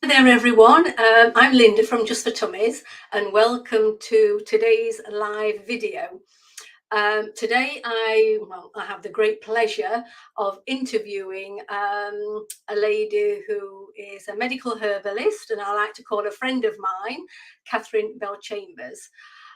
Hi there, everyone. I'm Linda from Just for Tummies, and welcome to today's live video. Today, I have the great pleasure of interviewing a lady who is a medical herbalist, and I like to call a friend of mine, Katherine Bellchambers.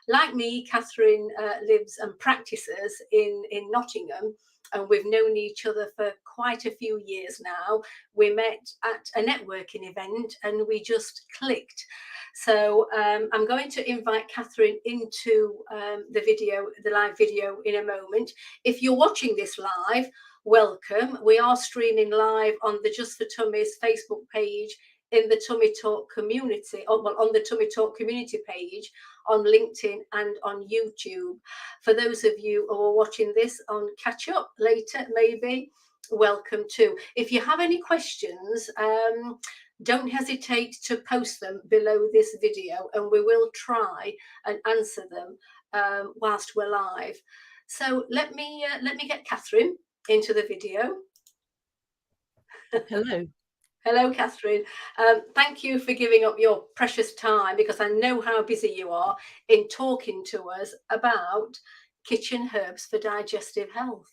Like me, Katherine lives and practices in Nottingham, and we've known each other for quite a few years now. We met at a networking event and we just clicked. So I'm going to invite Katherine into the live video in a moment. If you're watching this live, welcome. We are streaming live on the Just for Tummies Facebook page, in the Tummy Talk community, on the Tummy Talk community page on LinkedIn and on YouTube. For those of you who are watching this on catch up later, maybe, welcome too. If you have any questions, don't hesitate to post them below this video, and we will try and answer them whilst we're live. So let me get Katherine into the video. Hello. Hello, Katherine. Thank you for giving up your precious time, because I know how busy you are, in talking to us about kitchen herbs for digestive health.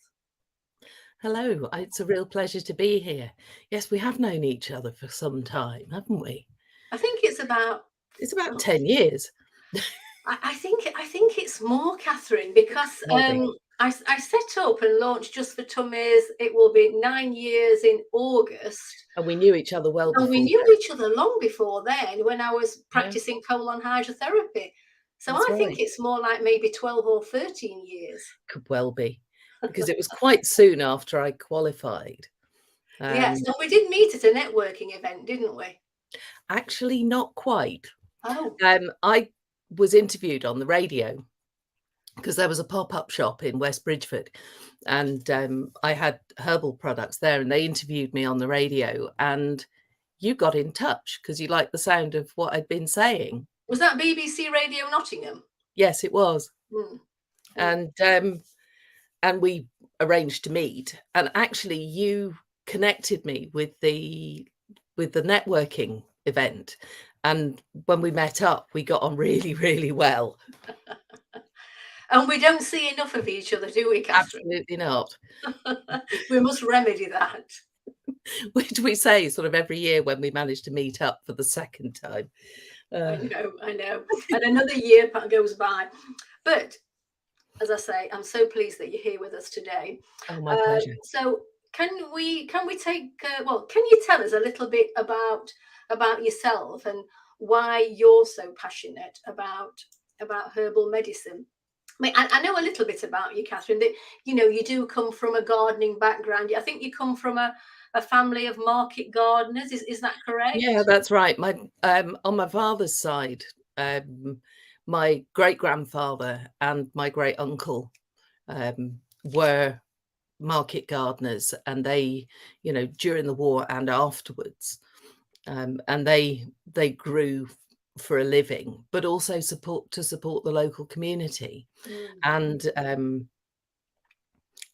Hello. It's a real pleasure to be here. Yes, we have known each other for some time, haven't we? I think it's about 10 years. I think it's more, Katherine, because I set up and launched Just for Tummies. It will be 9 years in August. And we knew each other well before. And we knew each other long before then, when I was practicing colon hydrotherapy. So That's I think right. it's more like maybe 12 or 13 years. Could well be, because it was quite soon after I qualified. Yes, and we did meet at a networking event, didn't we? Actually, not quite. Oh. I was interviewed on the radio because there was a pop-up shop in West Bridgford, and I had herbal products there, and they interviewed me on the radio, and you got in touch because you liked the sound of what I'd been saying. Was that BBC Radio Nottingham? Yes, it was. Mm. And we arranged to meet, and actually you connected me with the networking event, and when we met up, we got on really, really well. And we don't see enough of each other, do we, Katherine? Absolutely not. We must remedy that. Which we say sort of every year when we manage to meet up for the second time. I know. And another year goes by. But as I say, I'm so pleased that you're here with us today. Oh, my pleasure. So can we take, can you tell us a little bit about yourself and why you're so passionate about herbal medicine? I mean, I know a little bit about you, Katherine, that, you do come from a gardening background. I think you come from a family of market gardeners. Is that correct? Yeah, that's right. On my father's side, my great-grandfather and my great-uncle were market gardeners, and they, during the war and afterwards, and they grew for a living, but also to support the local community. And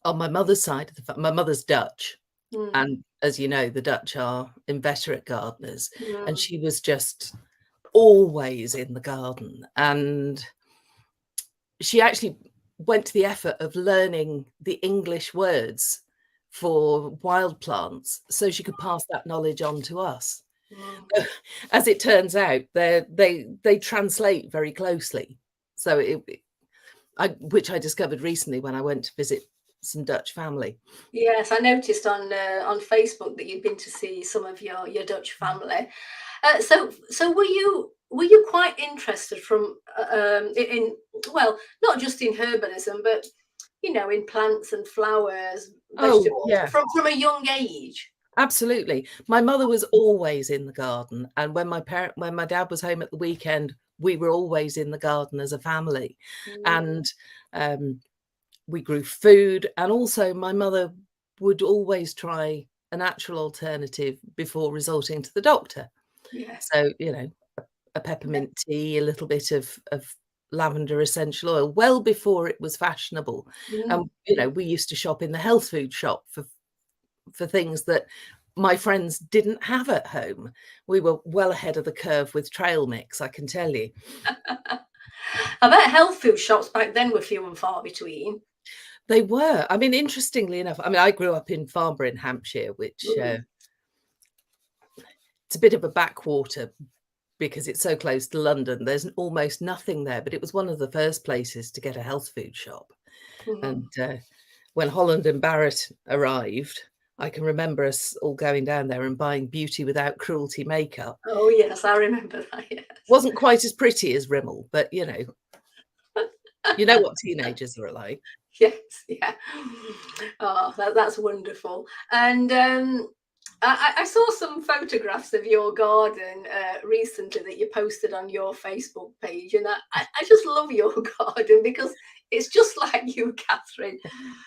on my mother's side of my mother's Dutch, and as you know, the Dutch are inveterate gardeners, and she was just always in the garden, and she actually went to the effort of learning the English words for wild plants so she could pass that knowledge on to us. As it turns out, they translate very closely. So which I discovered recently when I went to visit some Dutch family. Yes, I noticed on Facebook that you'd been to see some of your Dutch family. So were you quite interested from not just in herbalism, but in plants and flowers, vegetables, from a young age? Absolutely. My mother was always in the garden, and when my dad was home at the weekend, we were always in the garden as a family. And we grew food, and also my mother would always try a natural alternative before resorting to the doctor. So, a peppermint tea, a little bit of lavender essential oil, well before it was fashionable. And we used to shop in the health food shop for things that my friends didn't have at home. We were well ahead of the curve with trail mix, I can tell you. I bet health food shops back then were few and far between. They were. I mean, interestingly enough, I mean, I grew up in Farnborough in Hampshire, which it's a bit of a backwater because it's so close to London. There's almost nothing there, but it was one of the first places to get a health food shop. And when Holland and Barrett arrived, I can remember us all going down there and buying Beauty Without Cruelty makeup. Oh, yes, I remember that, yes. Wasn't quite as pretty as Rimmel, but, you know what teenagers are like. Yes, yeah. Oh, that's wonderful. And I saw some photographs of your garden recently that you posted on your Facebook page, and I just love your garden because it's just like you, Katherine.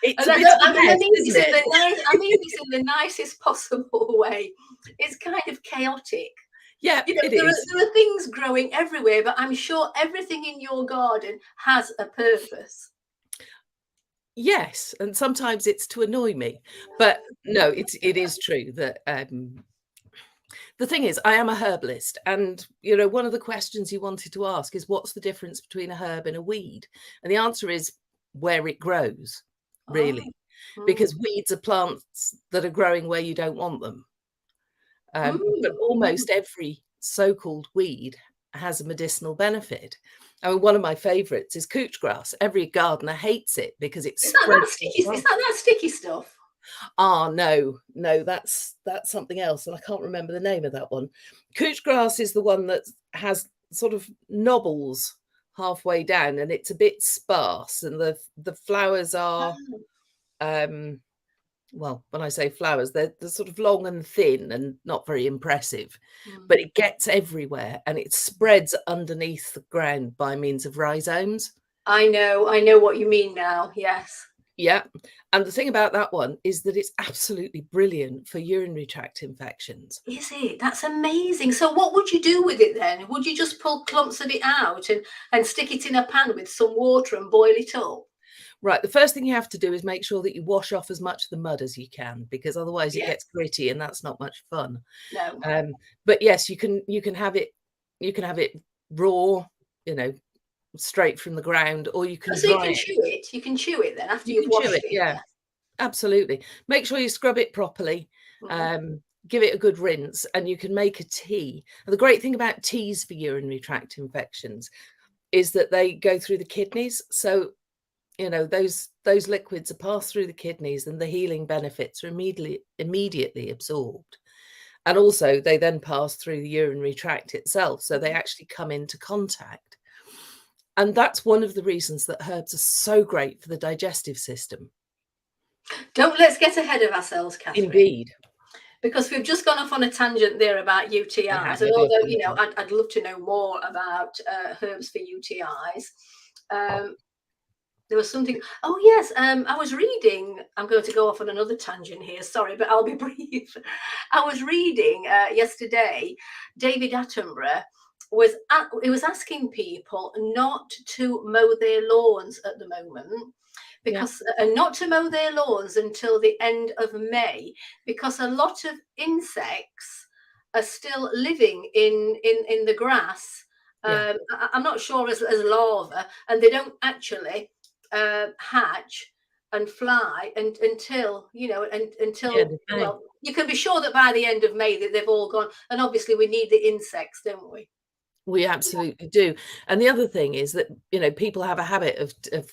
It's and a bit of a mess, I mean isn't it? I mean this in the nicest possible way. It's kind of chaotic. Yeah, it is. There are things growing everywhere, but I'm sure everything in your garden has a purpose. Yes, and sometimes it's to annoy me, but no, it is true that the thing is, I am a herbalist, and one of the questions you wanted to ask is what's the difference between a herb and a weed, and the answer is where it grows, really, because weeds are plants that are growing where you don't want them, but almost every so-called weed has a medicinal benefit. I mean, one of my favourites is couch grass. Every gardener hates it because it's Is that that sticky stuff? Ah, no, that's something else, and I can't remember the name of that one. Couch grass is the one that has sort of knobbles halfway down, and it's a bit sparse, and the flowers are, well, when I say flowers, they're sort of long and thin and not very impressive, but it gets everywhere and it spreads underneath the ground by means of rhizomes. I know what you mean now. Yes. Yeah. And the thing about that one is that it's absolutely brilliant for urinary tract infections. Is it? That's amazing. So what would you do with it then? Would you just pull clumps of it out and stick it in a pan with some water and boil it up? Right. The first thing you have to do is make sure that you wash off as much of the mud as you can, because otherwise it gets gritty and that's not much fun. No. But yes, you can have it raw, straight from the ground, or you can dry it. You can chew it then after you've washed it. Yeah, absolutely. Make sure you scrub it properly. Give it a good rinse, and you can make a tea. And the great thing about teas for urinary tract infections is that they go through the kidneys. So those liquids are passed through the kidneys, and the healing benefits are immediately absorbed. And also they then pass through the urinary tract itself, so they actually come into contact. And that's one of the reasons that herbs are so great for the digestive system. Let's get ahead of ourselves, Katherine. Indeed. Because we've just gone off on a tangent there about UTIs. And although, I'd love to know more about herbs for UTIs. There was something. Oh, yes. I was reading. I'm going to go off on another tangent here. Sorry, but I'll be brief. I was reading yesterday, David Attenborough was asking people not to mow their lawns at the moment, because not to mow their lawns until the end of May, because a lot of insects are still living in the grass. I'm not sure as larvae, and they don't actually hatch and fly until well, you can be sure that by the end of May that they've all gone. And obviously we need the insects, don't we? We absolutely do. And the other thing is that people have a habit of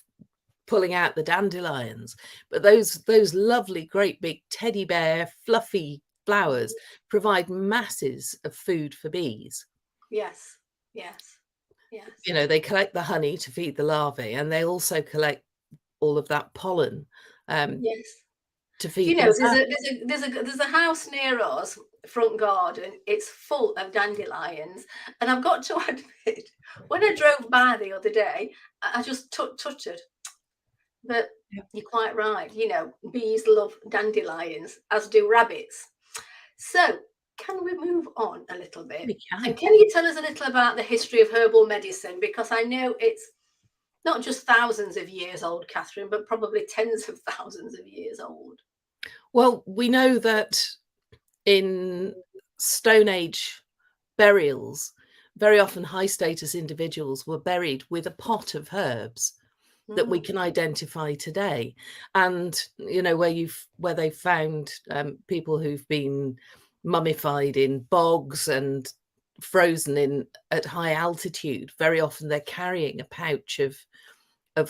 pulling out the dandelions, but those lovely great big teddy bear fluffy flowers provide masses of food for bees. Yes. They collect the honey to feed the larvae, and they also collect all of that pollen to feed there's a house near us, front garden. It's full of dandelions, and I've got to admit, when I drove by the other day, I just tutted. But you're quite right. Bees love dandelions, as do rabbits. So can we move on a little bit? We can. And can you tell us a little about the history of herbal medicine? Because I know it's not just thousands of years old, Katherine, but probably tens of thousands of years old. Well, we know that in Stone Age burials, very often high status individuals were buried with a pot of herbs that we can identify today. And, you know, where they found people who've been mummified in bogs and frozen in at high altitude, very often they're carrying a pouch of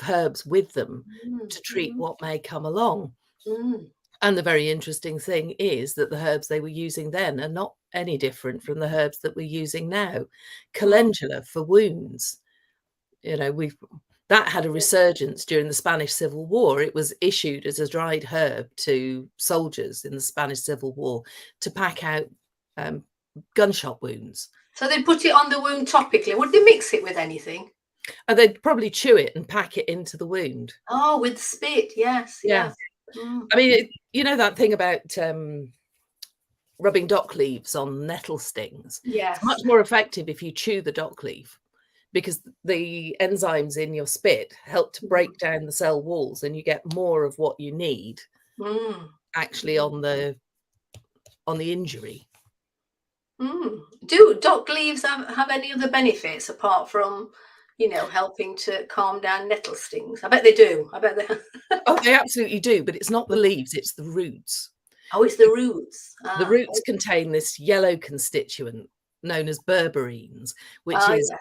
herbs with them to treat what may come along. And the very interesting thing is that the herbs they were using then are not any different from the herbs that we're using now. Calendula for wounds, you know, that had a resurgence during the Spanish Civil War. It was issued as a dried herb to soldiers in the Spanish Civil War to pack out gunshot wounds. So they'd put it on the wound topically. Would they mix it with anything? And they'd probably chew it and pack it into the wound. Oh, with spit, yes, yeah. I mean, you know that thing about rubbing dock leaves on nettle stings? Yes. It's much more effective if you chew the dock leaf, because the enzymes in your spit help to break down the cell walls, and you get more of what you need actually on the injury. Do dock leaves have any other benefits apart from, you know, helping to calm down nettle stings? I bet they do. I bet they. Oh, they absolutely do, but it's not the leaves, it's the roots. Oh, it's the roots. The roots contain this yellow constituent known as berberines, which is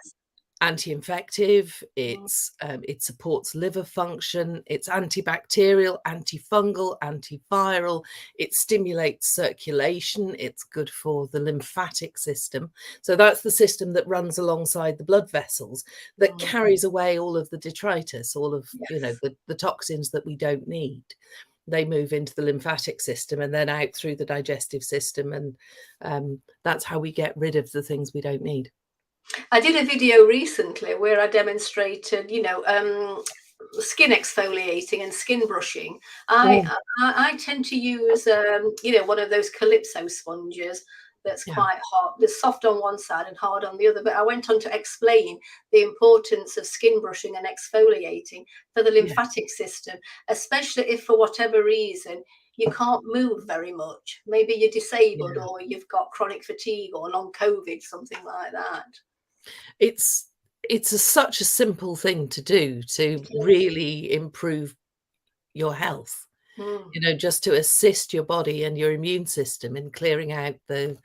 anti-infective. It supports liver function. It's antibacterial, antifungal, antiviral. It stimulates circulation. It's good for the lymphatic system. So that's the system that runs alongside the blood vessels, that carries away all of the detritus, all of you know, the toxins that we don't need. They move into the lymphatic system and then out through the digestive system, and that's how we get rid of the things we don't need. I did a video recently where I demonstrated, you know, skin exfoliating and skin brushing. I tend to use, you know, one of those Calypso sponges that's quite hard. There's soft on one side and hard on the other. But I went on to explain the importance of skin brushing and exfoliating for the lymphatic system, especially if for whatever reason you can't move very much. Maybe you're disabled or you've got chronic fatigue or long COVID, something like that. It's such a simple thing to do to really improve your health. You know, just to assist your body and your immune system in clearing out the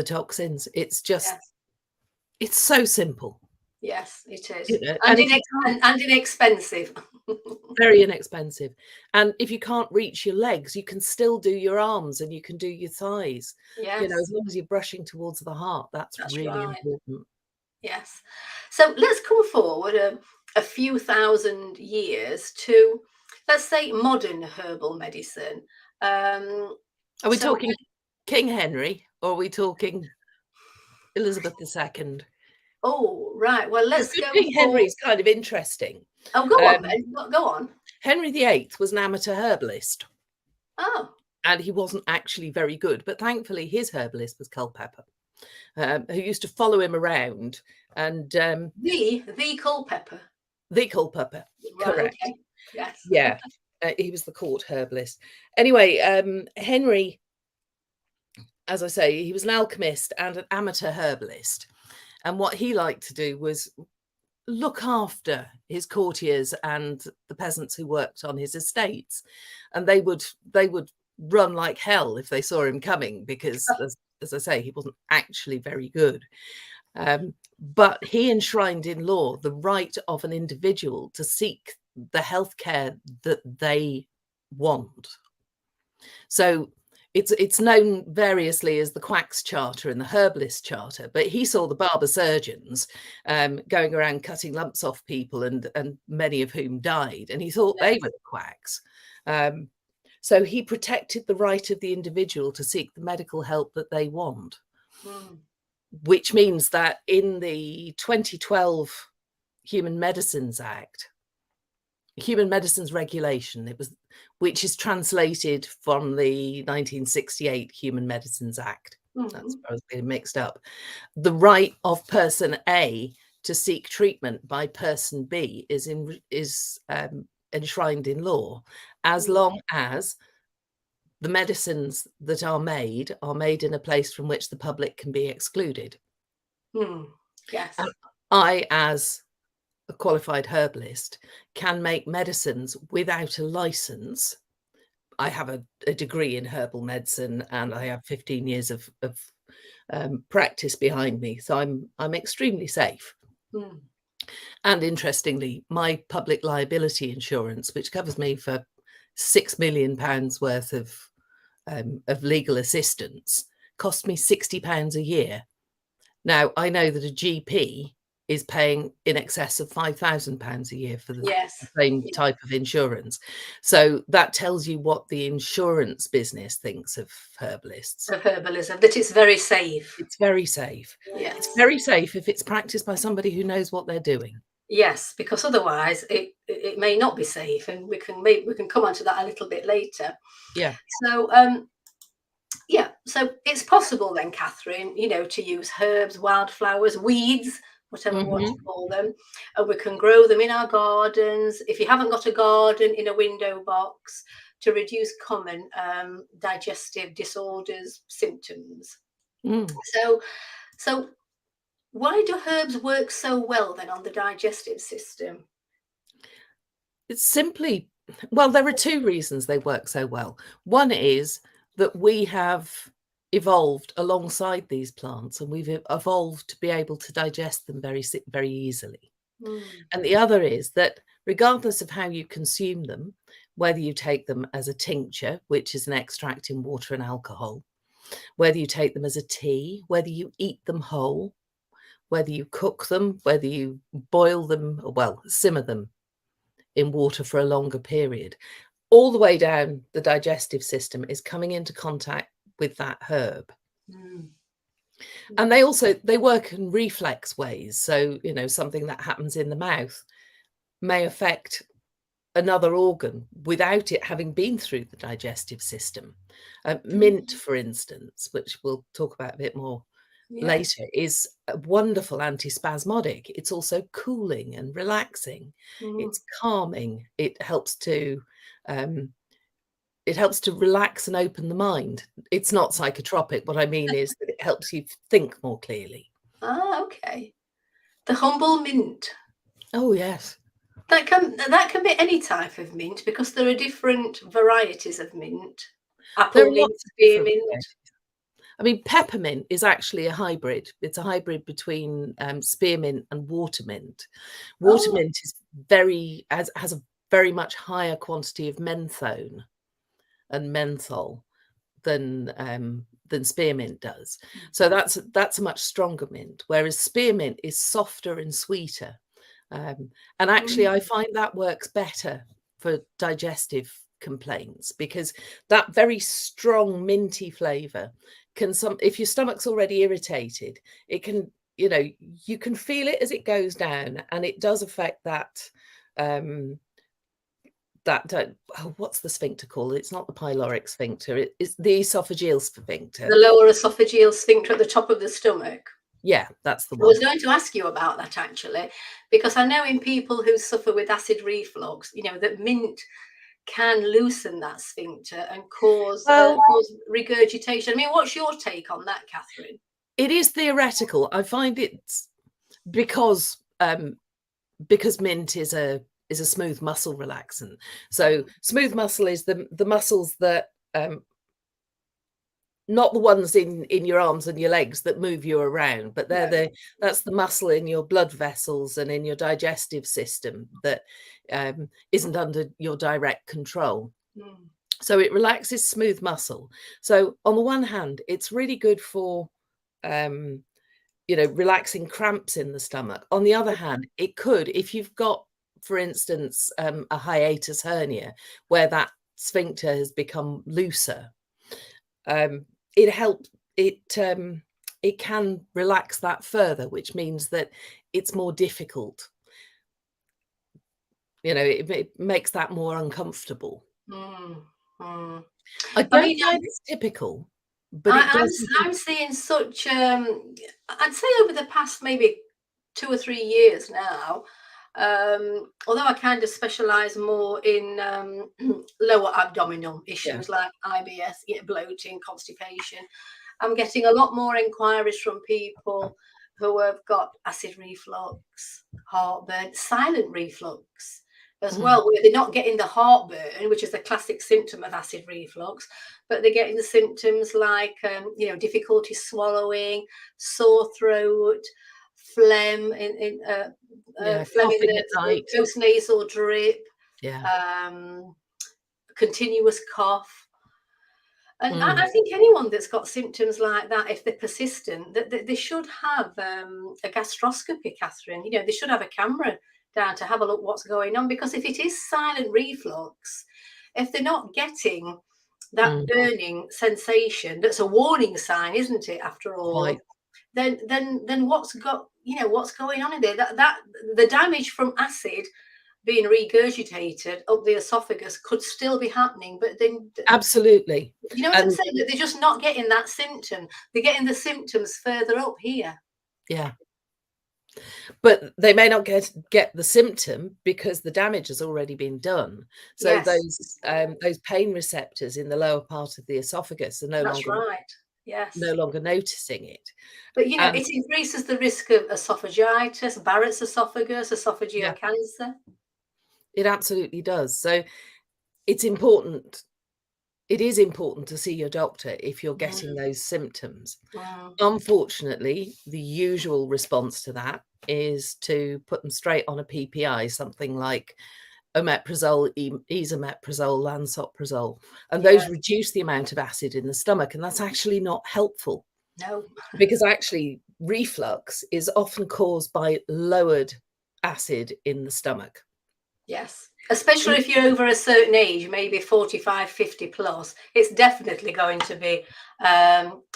toxins. It's just, it's so simple. Yes, it is. You know, and inexpensive. Very inexpensive. And if you can't reach your legs, you can still do your arms and you can do your thighs. You know, as long as you're brushing towards the heart, that's really important. Yes. So let's come forward a few thousand years to, let's say, modern herbal medicine. Are we talking King Henry, or are we talking Elizabeth II? Oh, right. Well, let's go. King Henry is kind of interesting. Oh, go on, then. Go on. Henry VIII was an amateur herbalist. Oh. And he wasn't actually very good, but thankfully his herbalist was Culpeper, who used to follow him around. And the Culpeper. The Culpeper, correct. Okay. Yes. Yeah, he was the court herbalist. Anyway, Henry, as I say, he was an alchemist and an amateur herbalist. And what he liked to do was look after his courtiers and the peasants who worked on his estates. And they would run like hell if they saw him coming, because, as I say, he wasn't actually very good. But he enshrined in law the right of an individual to seek the healthcare that they want. So it's known variously as the Quacks Charter and the Herbalist Charter, but he saw the barber surgeons going around cutting lumps off people, and many of whom died, and he thought they were the quacks. So he protected the right of the individual to seek the medical help that they want, which means that in the 2012 Human Medicines Regulation, which is translated from the 1968 Human Medicines Act. That's where I was getting mixed up. The right of person A to seek treatment by person B is enshrined in law, as long as the medicines that are made in a place from which the public can be excluded. Yes. And I, as a qualified herbalist, can make medicines without a license. I have a degree in herbal medicine, and I have 15 years of practice behind me, so I'm extremely safe. And interestingly, my public liability insurance, which covers me for £6 million worth of legal assistance, cost me £60 a year. Now, I know that a GP is paying in excess of £5,000 a year for the same type of insurance. So that tells you what the insurance business thinks of herbalists. Of herbalism, that it's very safe. It's very safe. Yes. It's very safe if it's practiced by somebody who knows what they're doing. Yes, because otherwise it may not be safe, and we can come on to that a little bit later. Yeah. So yeah, so it's possible then, Katherine, you know, to use herbs, wildflowers, weeds, whatever we want to call them, and we can grow them in our gardens. If you haven't got a garden, in a window box, to reduce common digestive disorders symptoms. So why do herbs work so well then on the digestive system? It's simply, well, there are two reasons they work so well. One is that we have evolved alongside these plants, and we've evolved to be able to digest them very, very easily. And the other is that regardless of how you consume them, whether you take them as a tincture, which is an extract in water and alcohol, whether you take them as a tea, whether you eat them whole, whether you cook them, whether you boil them, well, simmer them in water for a longer period, all the way down the digestive system is coming into contact with that herb. And they work in reflex ways. So, you know, something that happens in the mouth may affect another organ without it having been through the digestive system. Mint, for instance, which we'll talk about a bit more later, is a wonderful antispasmodic. It's also cooling and relaxing. It's calming. It helps to relax and open the mind. It's not psychotropic. What I mean is that it helps you think more clearly. Ah, okay. The humble mint. Oh, yes. That can be any type of mint, because there are different varieties of mint. Apple mint, spearmint. I mean, peppermint is actually a hybrid. It's a hybrid between spearmint and watermint. Watermint is has a very much higher quantity of menthone and menthol than spearmint does. So that's a much stronger mint, whereas spearmint is softer and sweeter. And actually, I find that works better for digestive complaints, because that very strong minty flavour can, if your stomach's already irritated, it can, you know, you can feel it as it goes down, and it does affect that what's the sphincter called? It's not the pyloric sphincter, it's the esophageal sphincter. The lower esophageal sphincter at the top of the stomach. Yeah, that's the one. I was going to ask you about that, actually, because I know in people who suffer with acid reflux, you know, that mint can loosen that sphincter and cause regurgitation. I mean, what's your take on that, Katherine? It is theoretical. I find it's because mint is a smooth muscle relaxant. So smooth muscle is the muscles that not the ones in your arms and your legs that move you around, but that's the muscle in your blood vessels and in your digestive system that isn't under your direct control. So it relaxes smooth muscle. So on the one hand, it's really good for you know, relaxing cramps in the stomach. On the other hand, it could, if you've got, for instance, a hiatus hernia where that sphincter has become looser, it can relax that further, which means that it's more difficult. You know, it makes that more uncomfortable. I don't find it's typical, but I'm seeing such I'd say over the past maybe 2 or 3 years now, Although I kind of specialise more in lower abdominal issues like IBS, bloating, constipation, I'm getting a lot more inquiries from people who have got acid reflux, heartburn, silent reflux as well, where they're not getting the heartburn, which is the classic symptom of acid reflux, but they're getting the symptoms like, difficulty swallowing, sore throat, phlegm in phlegm in the postnasal drip, continuous cough. And I think anyone that's got symptoms like that, if they're persistent, that they should have a gastroscopy, Catherine. They should have a camera down to have a look what's going on. Because if it is silent reflux, if they're not getting that burning sensation, that's a warning sign, isn't it? After all, Right. Then what's going on in there? That the damage from acid being regurgitated up the esophagus could still be happening, but then absolutely, you know what I'm saying? That they're just not getting that symptom. They're getting the symptoms further up here. Yeah, but they may not get the symptom because the damage has already been done. So those pain receptors in the lower part of the esophagus are no longer noticing it. But it increases the risk of esophagitis, Barrett's esophagus, esophageal cancer. It absolutely does. So it's important. It is important to see your doctor if you're getting those symptoms. Unfortunately, the usual response to that is to put them straight on a PPI, something like omeprazole, esomeprazole, lansoprazole, and those reduce the amount of acid in the stomach, and that's actually not helpful. No, because actually reflux is often caused by lowered acid in the stomach. Yes, especially if you're over a certain age, maybe 45, 50 plus, it's definitely going to be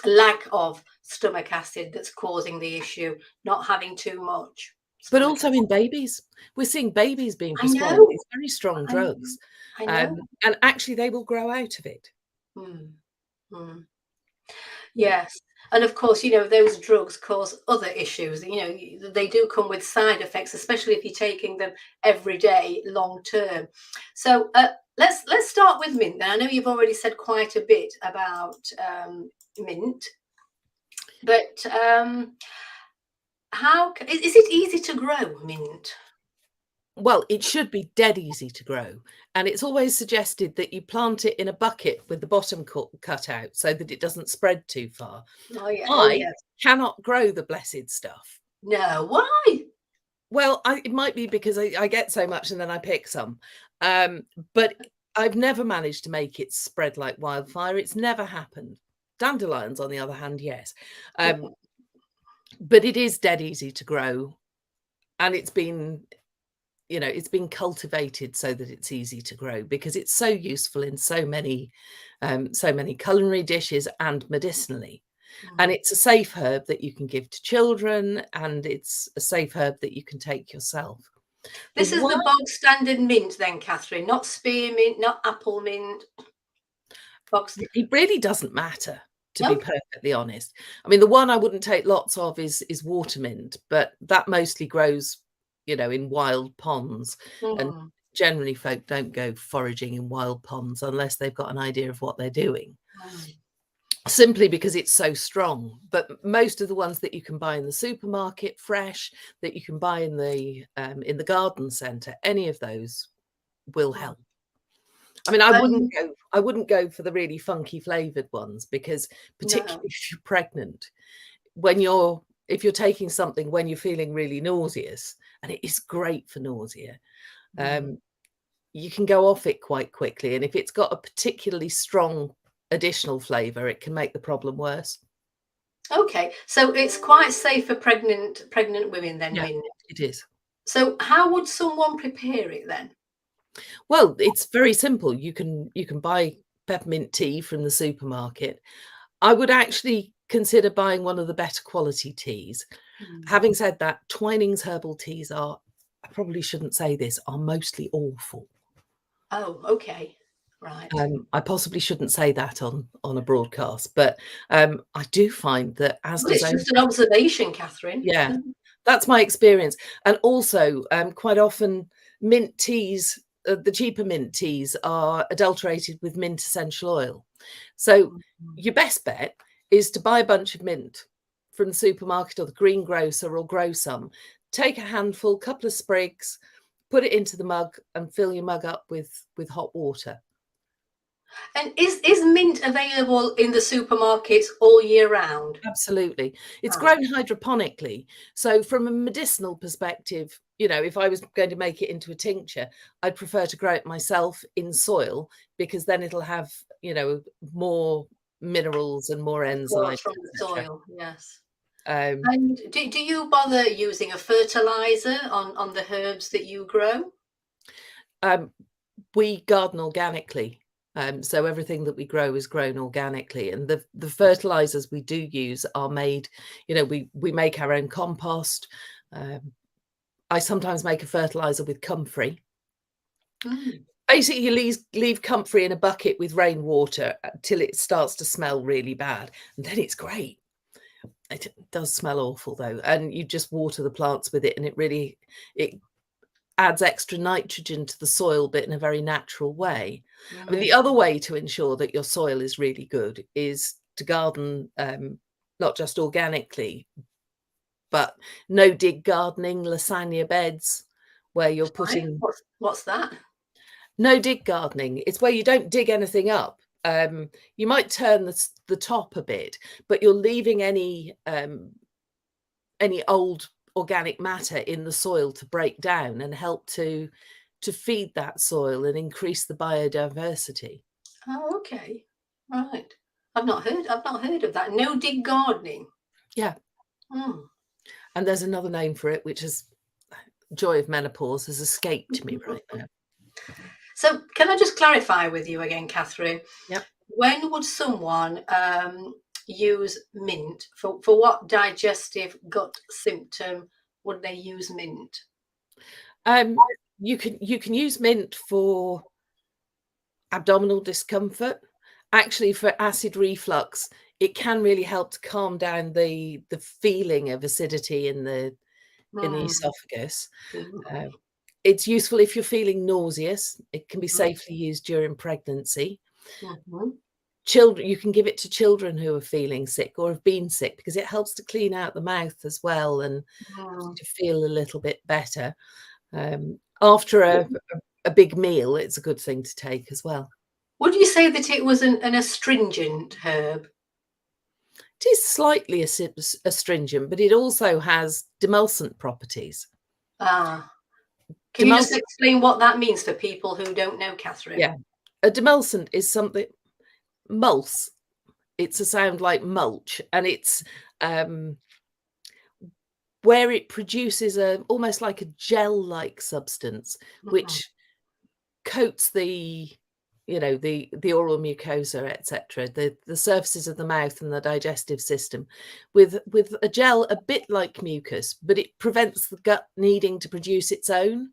lack of stomach acid that's causing the issue, not having too much. But also in babies, we're seeing babies being prescribed these very strong drugs. I know. And actually they will grow out of it. Yes. And of course, those drugs cause other issues. They do come with side effects, especially if you're taking them every day, long term. So let's start with mint. Now, I know you've already said quite a bit about mint, but how is it easy to grow mint? Well, it should be dead easy to grow. And it's always suggested that you plant it in a bucket with the bottom cut out so that it doesn't spread too far. I cannot grow the blessed stuff. No, why? Well, it might be because I get so much and then I pick some. But I've never managed to make it spread like wildfire. It's never happened. Dandelions, on the other hand, yes. But it is dead easy to grow. And it's been cultivated so that it's easy to grow because it's so useful in so many culinary dishes and medicinally. And it's a safe herb that you can give to children, and it's a safe herb that you can take yourself. This is the bog standard mint then, Catherine, not spearmint, not apple mint. It really doesn't matter, to be perfectly honest. I mean, the one I wouldn't take lots of is watermint, but that mostly grows in wild ponds, and generally folk don't go foraging in wild ponds unless they've got an idea of what they're doing, simply because it's so strong. But most of the ones that you can buy in the supermarket fresh, that you can buy in the garden centre, any of those will help. I mean, I wouldn't go for the really funky flavored ones, because particularly if you're pregnant, if you're taking something when you're feeling really nauseous, and it is great for nausea, you can go off it quite quickly. And if it's got a particularly strong additional flavour, it can make the problem worse. Okay, so it's quite safe for pregnant women then? Yeah, it is. So how would someone prepare it then? Well, it's very simple. You can buy peppermint tea from the supermarket. I would actually consider buying one of the better quality teas. Having said that, Twining's herbal teas I probably shouldn't say this, are mostly awful. Oh, okay. Right. I possibly shouldn't say that on a broadcast, but I do find that it's just an observation, Catherine. Yeah, That's my experience. And also, quite often mint teas, the cheaper mint teas are adulterated with mint essential oil. So your best bet is to buy a bunch of mint from the supermarket or the greengrocer, or grow some. Take a handful, couple of sprigs, put it into the mug and fill your mug up with hot water. And is mint available in the supermarkets all year round? Absolutely. It's grown hydroponically. So from a medicinal perspective, you know, if I was going to make it into a tincture, I'd prefer to grow it myself in soil, because then it'll have, you know, more minerals and more enzymes From the soil, yes. Um, And do you bother using a fertilizer on the herbs that you grow? we garden organically. So everything that we grow is grown organically, and the fertilizers we do use are made, you know, we make our own compost. I sometimes make a fertilizer with comfrey. Basically, you leave comfrey in a bucket with rainwater till it starts to smell really bad, and then it's great. It does smell awful though, and you just water the plants with it, and it adds extra nitrogen to the soil, but in a very natural way. I mean, the other way to ensure that your soil is really good is to garden, not just organically, but no dig gardening, lasagna beds, where you're putting... What's that? No dig gardening. It's where you don't dig anything up. You might turn the top a bit, but you're leaving any old organic matter in the soil to break down and help to feed that soil and increase the biodiversity. Oh, okay. Right. I've not heard of that. No dig gardening. Yeah. And there's another name for it, which is joy of menopause, has escaped me right now. So can I just clarify with you again, Katherine? Yeah. When would someone use mint? For what digestive gut symptom would they use mint? You can use mint for abdominal discomfort. Actually, for acid reflux, it can really help to calm down the feeling of acidity in the esophagus. It's useful if you're feeling nauseous. It can be safely used during pregnancy. Children, you can give it to children who are feeling sick or have been sick, because it helps to clean out the mouth as well and to feel a little bit better. After a big meal, it's a good thing to take as well. Would you say that it was an astringent herb? It is slightly astringent, but it also has demulcent properties. Can you just explain what that means for people who don't know, Katherine? Yeah, a demulcent is something... Mulse, it's a sound like mulch, and it's where it produces almost like a gel-like substance, which coats the oral mucosa, etc., the surfaces of the mouth and the digestive system with a gel a bit like mucus, but it prevents the gut needing to produce its own.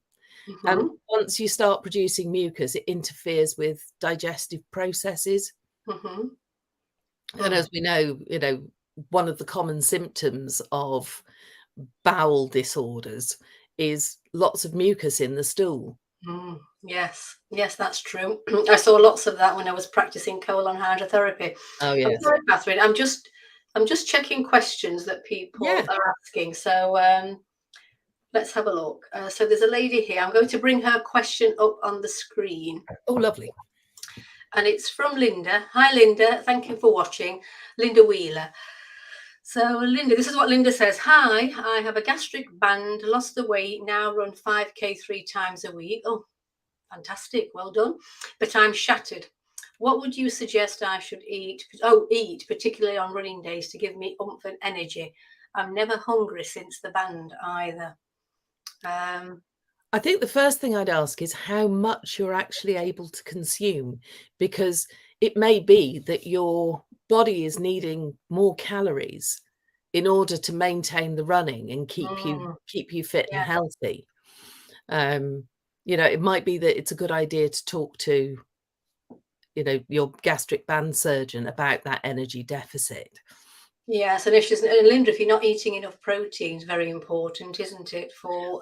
And once you start producing mucus, it interferes with digestive processes. And as we know, one of the common symptoms of bowel disorders is lots of mucus in the stool. Yes, that's true. I saw lots of that when I was practicing colon hydrotherapy. Oh yes. I'm sorry, Katherine, I'm just checking questions that people are asking. So let's have a look. So there's a lady here. I'm going to bring her question up on the screen. Oh, lovely. And it's from Linda. Hi, Linda. Thank you for watching. Linda Wheeler. So, Linda, this is what Linda says. Hi, I have a gastric band, lost the weight, now run 5K 3 times a week. Oh, fantastic. Well done. But I'm shattered. What would you suggest I should eat? Eat, particularly on running days, to give me oomph and energy. I'm never hungry since the band either. I think the first thing I'd ask is how much you're actually able to consume, because it may be that your body is needing more calories in order to maintain the running and keep you fit and healthy. It might be that it's a good idea to talk to, your gastric band surgeon about that energy deficit. Yes, and Linda, if you're not eating enough protein, it's very important, isn't it? For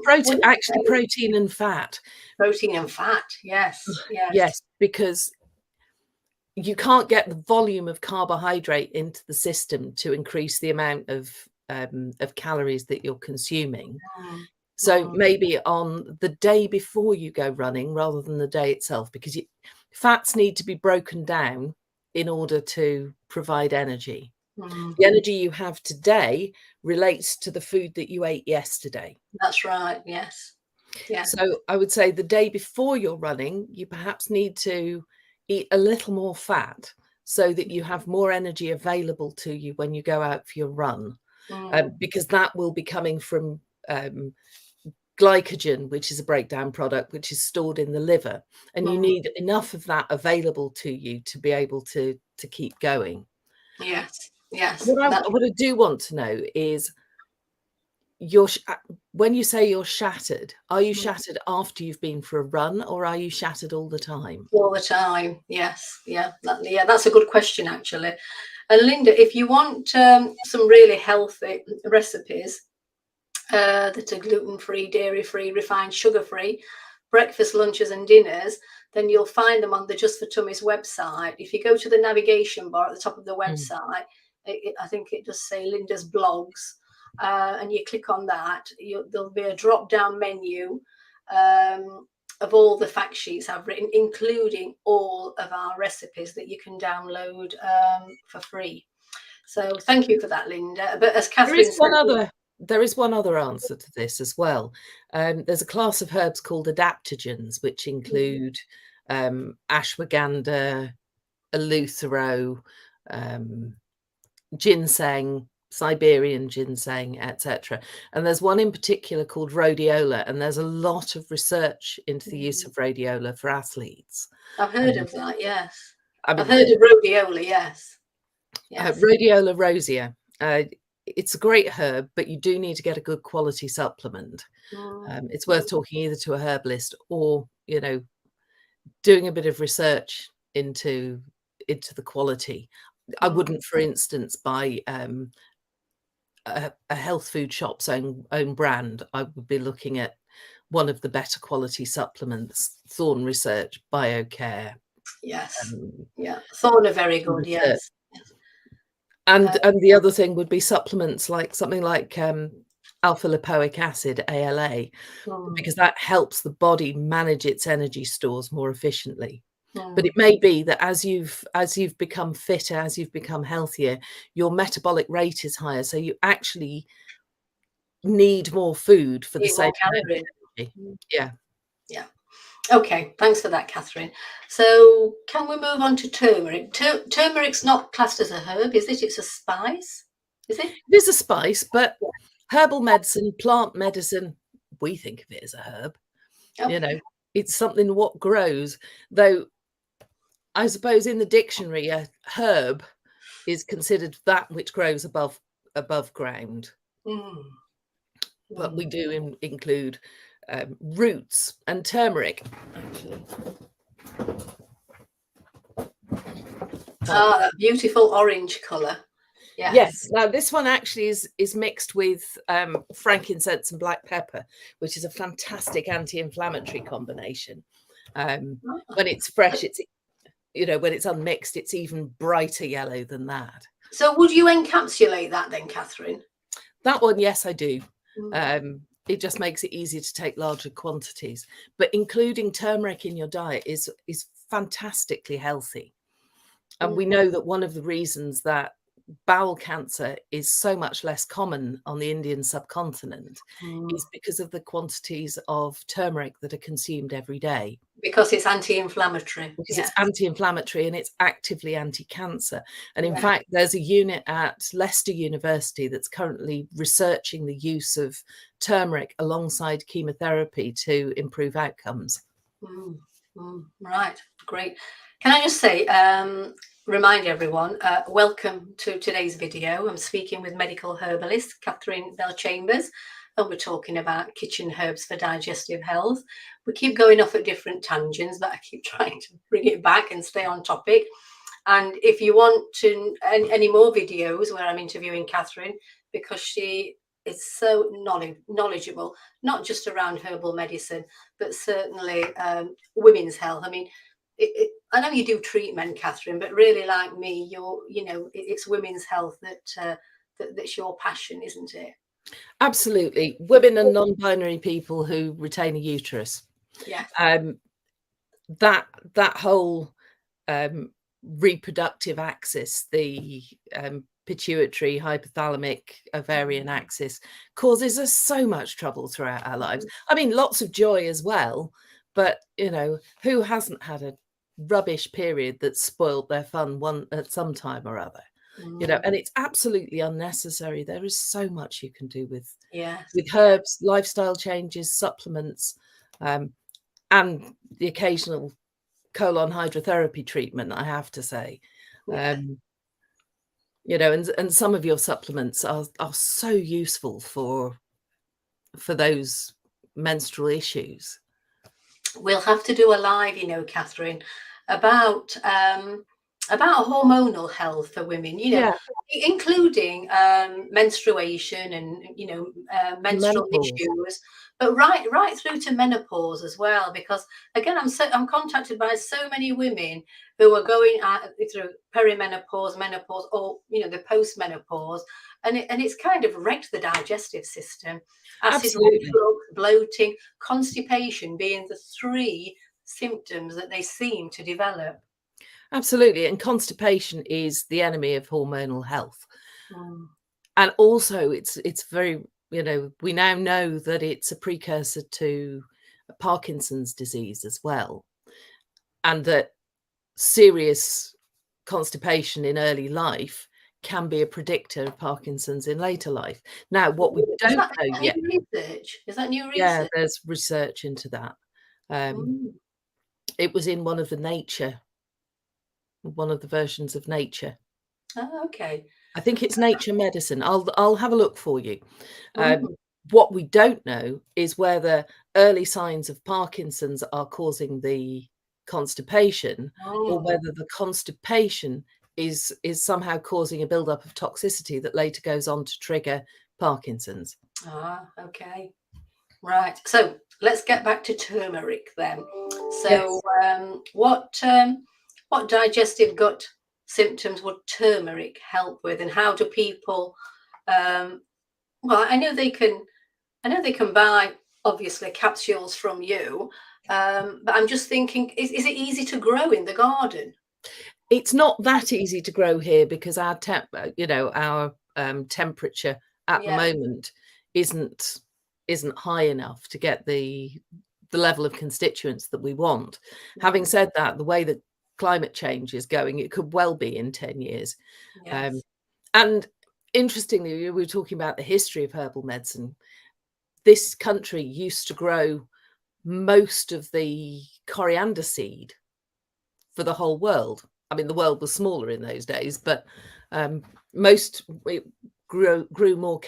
Protein, actually, protein and fat. Protein and fat, yes, yes. Yes, because you can't get the volume of carbohydrate into the system to increase the amount of calories that you're consuming. So maybe on the day before you go running rather than the day itself, because fats need to be broken down in order to provide energy. The energy you have today relates to the food that you ate yesterday. That's right, yes. Yeah. So I would say the day before you're running, you perhaps need to eat a little more fat so that you have more energy available to you when you go out for your run, because that will be coming from glycogen, which is a breakdown product, which is stored in the liver, and you need enough of that available to you to be able to keep going. Yes, yes. What I do want to know is, when you say you're shattered, are you shattered after you've been for a run, or are you shattered all the time? All the time, yes. Yeah, that's a good question, actually. And Linda, if you want some really healthy recipes that are gluten-free, dairy-free, refined, sugar-free, breakfast, lunches and dinners, then you'll find them on the Just for Tummies website. If you go to the navigation bar at the top of the website, I think it does say Linda's blogs, and you click on that, there'll be a drop-down menu of all the fact sheets I've written, including all of our recipes that you can download for free. So thank you for that, Linda. But as Katherine said, there is one other answer to this as well. There's a class of herbs called adaptogens, which include ashwagandha, eleuthero, ginseng, Siberian ginseng, etc. And there's one in particular called rhodiola, and there's a lot of research into the use of rhodiola for athletes. I've heard of that, yes. I've heard of rhodiola, yes. Rhodiola rosea. It's a great herb, but you do need to get a good quality supplement. It's worth talking either to a herbalist or, doing a bit of research into the quality. I wouldn't, for instance, buy a health food shop's own brand. I would be looking at one of the better quality supplements, Thorn Research, BioCare. Yes, yeah, Thorn are very good. Yes. And the other thing would be supplements like something like alpha lipoic acid, ALA, because that helps the body manage its energy stores more efficiently. But it may be that as you've become fitter, as you've become healthier, your metabolic rate is higher, so you actually need more food for the same amount of energy. Yeah. Okay, thanks for that, Katherine. So can we move on to turmeric? Turmeric's not classed as a herb, is it? It's a spice, is it? It is a spice, but herbal medicine, plant medicine, we think of it as a herb. Okay. It's something what grows, though I suppose in the dictionary a herb is considered that which grows above ground. But we do include roots and turmeric, actually. That beautiful orange colour. Yes. Now this one actually is mixed with frankincense and black pepper, which is a fantastic anti-inflammatory combination. When it's fresh, it's when it's unmixed, it's even brighter yellow than that. So would you encapsulate that then, Katherine? That one, yes, I do. It just makes it easier to take larger quantities. But including turmeric in your diet is fantastically healthy. And we know that one of the reasons that bowel cancer is so much less common on the Indian subcontinent is because of the quantities of turmeric that are consumed every day. Because it's anti-inflammatory. Because it's anti-inflammatory and it's actively anti-cancer. And in fact, there's a unit at Leicester University that's currently researching the use of turmeric alongside chemotherapy to improve outcomes. Right, great. Can I just say, remind everyone, welcome to today's video. I'm speaking with medical herbalist Katherine Bellchambers, and we're talking about kitchen herbs for digestive health. We keep going off at different tangents, but I keep trying to bring it back and stay on topic. And if you want to any more videos where I'm interviewing Katherine, because she is so knowledgeable, not just around herbal medicine, but certainly women's health. I mean, I know you do treatment, Katherine, but really, like me, it's women's health that's your passion, isn't it? Absolutely. Women and non-binary people who retain a uterus. Yes. That whole reproductive axis, the pituitary, hypothalamic, ovarian axis, causes us so much trouble throughout our lives. I mean, lots of joy as well, but who hasn't had a rubbish period that spoiled their fun at some time or other? And it's absolutely unnecessary. There is so much you can do with herbs, lifestyle changes, supplements, and the occasional colon hydrotherapy treatment, I have to say. And some of your supplements are so useful for those menstrual issues. We'll have to do a live, Katherine, about hormonal health for women, including menstruation and menstrual issues, but right through to menopause as well. Because again, I'm contacted by so many women who are going through perimenopause, menopause, or the postmenopause, and it's kind of wrecked the digestive system. Acid reflux, bloating, constipation being the 3 symptoms that they seem to develop. Absolutely. And constipation is the enemy of hormonal health. And also it's very, we now know that it's a precursor to Parkinson's disease as well. And that serious constipation in early life can be a predictor of Parkinson's in later life. Now, what we don't know yet. Is that new research? Yeah, there's research into that. It was in one of the versions of Nature. Oh, okay. I think it's Nature Medicine. I'll have a look for you. What we don't know is whether early signs of Parkinson's are causing the constipation, or whether the constipation is somehow causing a buildup of toxicity that later goes on to trigger Parkinson's. Okay. Right. So let's get back to turmeric then. So what digestive gut symptoms would turmeric help with, and how do people well, I know they can buy obviously capsules from you, but I'm just thinking, is it easy to grow in the garden? It's not that easy to grow here because our temperature at the moment isn't high enough to get the level of constituents that we want. Having said that, the way that climate change is going, it could well be in 10 years. And interestingly, we were talking about the history of herbal medicine. This country used to grow most of the coriander seed for the whole world. I mean, the world was smaller in those days, but it grew more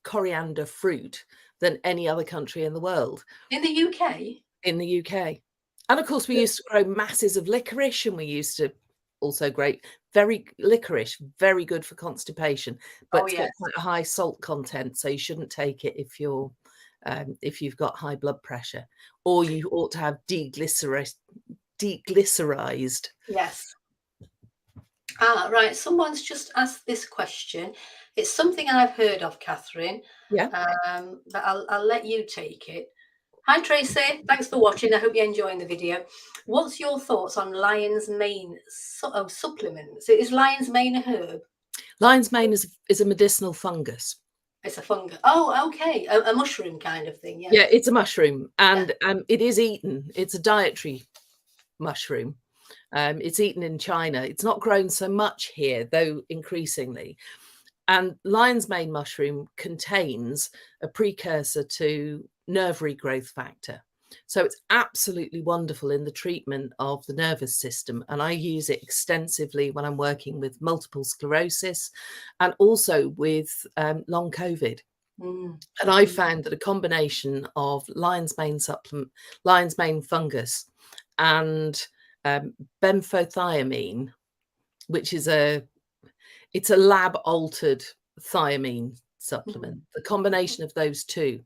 coriander fruit than any other country in the world. In the UK? In the UK. And of course, we used to grow masses of licorice, and we used to also licorice, very good for constipation, but it's got quite a high salt content, so you shouldn't take it if you've got high blood pressure, or you ought to have deglycerized. Yes. Right. Someone's just asked this question. It's something I've heard of, Katherine. Yeah. But I'll let you take it. Hi, Tracy. Thanks for watching. I hope you're enjoying the video. What's your thoughts on lion's mane supplements? Is lion's mane a herb? Lion's mane is a medicinal fungus. It's a fungus. Oh, okay. A mushroom kind of thing. Yeah, it's a mushroom, and it is eaten. It's a dietary mushroom. It's eaten in China. It's not grown so much here, though increasingly. And lion's mane mushroom contains a precursor to nerve regrowth factor. So it's absolutely wonderful in the treatment of the nervous system. And I use it extensively when I'm working with multiple sclerosis and also with long COVID. And I found that a combination of lion's mane supplement, lion's mane fungus, and benfotiamine which is it's a lab altered thiamine supplement. The combination of those two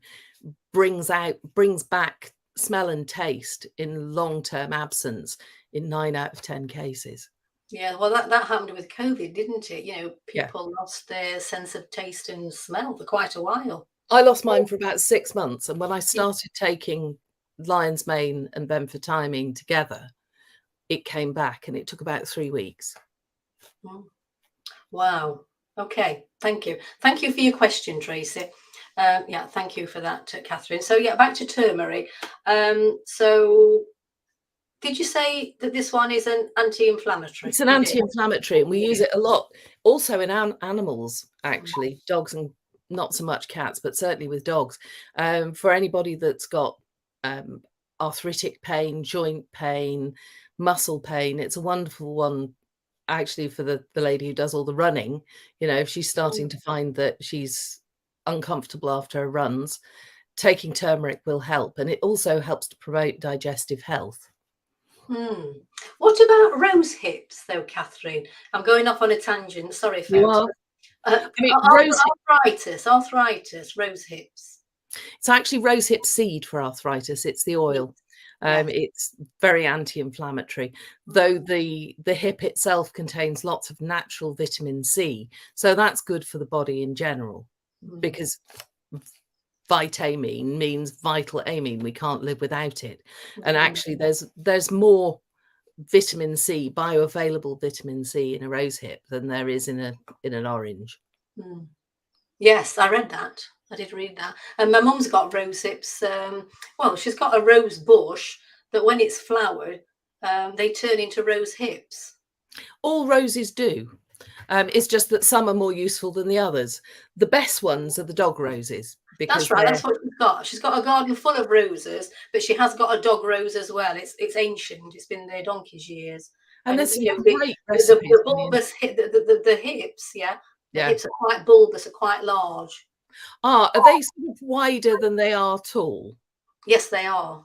brings back smell and taste in long-term absence in 9 out of 10 cases. Yeah, well, that happened with COVID, didn't it? You know, people lost their sense of taste and smell for quite a while. I lost mine for about 6 months, and when I started taking lion's mane and benfotiamine together, it came back, and it took about 3 weeks. Wow. Okay, thank you. Thank you for your question, Tracy. Yeah, thank you for that, Katherine. So yeah, back to turmeric. So did you say that this one is an anti-inflammatory? It's an anti-inflammatory, and we use it a lot also in animals, actually, dogs, and not so much cats, but certainly with dogs. For anybody that's got arthritic pain, joint pain, muscle pain, it's a wonderful one actually for the lady who does all the running. You know, if she's starting to find that she's uncomfortable after her runs, taking turmeric will help, and it also helps to promote digestive health. What about rose hips, though, Katherine? I'm going off on a tangent. Sorry, folks. You are. I mean, arthritis, rose hips. It's actually rosehip seed for arthritis. It's the oil. It's very anti-inflammatory, though the hip itself contains lots of natural vitamin C. So that's good for the body in general, because vitamine means vital amine. We can't live without it. And actually there's more vitamin C, bioavailable vitamin C in a rosehip than there is in an orange. Yes, I read that. I did read that. And my mum's got rose hips. Well, she's got a rose bush that when it's flowered, they turn into rose hips. All roses do. It's just that some are more useful than the others. The best ones are the dog roses. That's right. That's what she's got. She's got a garden full of roses, but she has got a dog rose as well. It's ancient. It's been there donkey's years. And there's great recipes. The bulbous the hips, the hips are quite bulbous, are quite large. Are they sort of wider than they are tall? Yes, they are.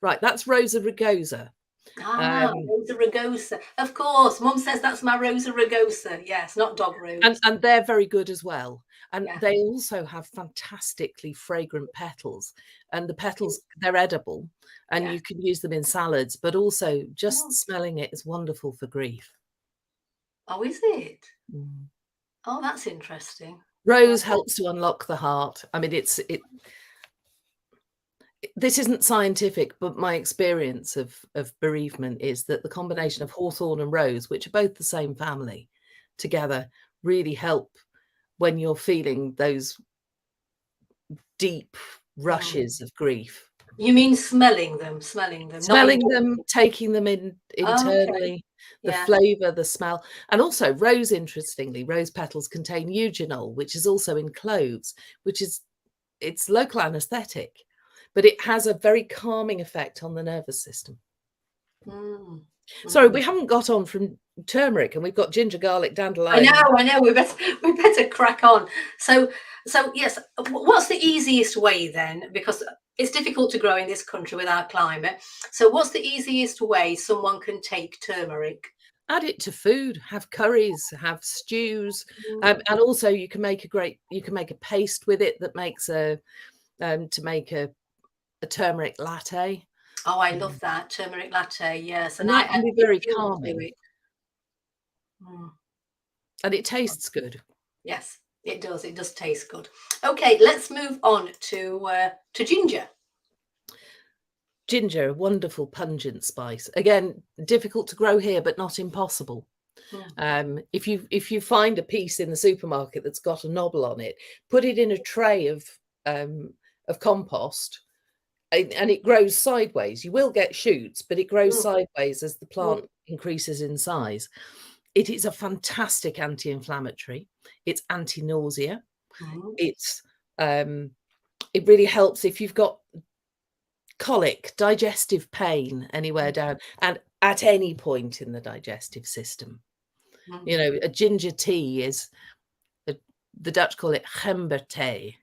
Right, that's Rosa rugosa. Rosa rugosa. Of course, Mum says that's my Rosa rugosa. Yes, not dog rose. And they're very good as well. And they also have fantastically fragrant petals. And the petals, they're edible, and you can use them in salads, but also just smelling it is wonderful for grief. Oh, is it? Oh, that's interesting. Rose helps to unlock the heart. I mean, this isn't scientific, but my experience of bereavement is that the combination of hawthorn and rose, which are both the same family, together really help when you're feeling those deep rushes of grief. You mean smelling them? Smelling them, taking them in internally, the flavour, the smell. And also rose, interestingly, rose petals contain eugenol, which is also in cloves, it's local anaesthetic, but it has a very calming effect on the nervous system. Sorry, we haven't got on from turmeric, and we've got ginger, garlic, dandelion. I know. We better crack on. So yes, what's the easiest way then? Because it's difficult to grow in this country with our climate. So what's the easiest way someone can take turmeric? Add it to food, have curries, have stews, and also you can make a paste with it that makes to make a turmeric latte. Oh, I love that turmeric latte. Yes, and that can be very calming. And it tastes good. Yes, it does. It does taste good. Okay, let's move on to ginger. Ginger, a wonderful pungent spice. Again, difficult to grow here, but not impossible. If you find a piece in the supermarket that's got a knobble on it, put it in a tray of compost, and it grows sideways. You will get shoots, but it grows sideways as the plant increases in size. It is a fantastic anti-inflammatory. It's anti-nausea. It really helps if you've got colic, digestive pain anywhere down, and at any point in the digestive system. You know, a ginger tea is, the Dutch call it gemberthee,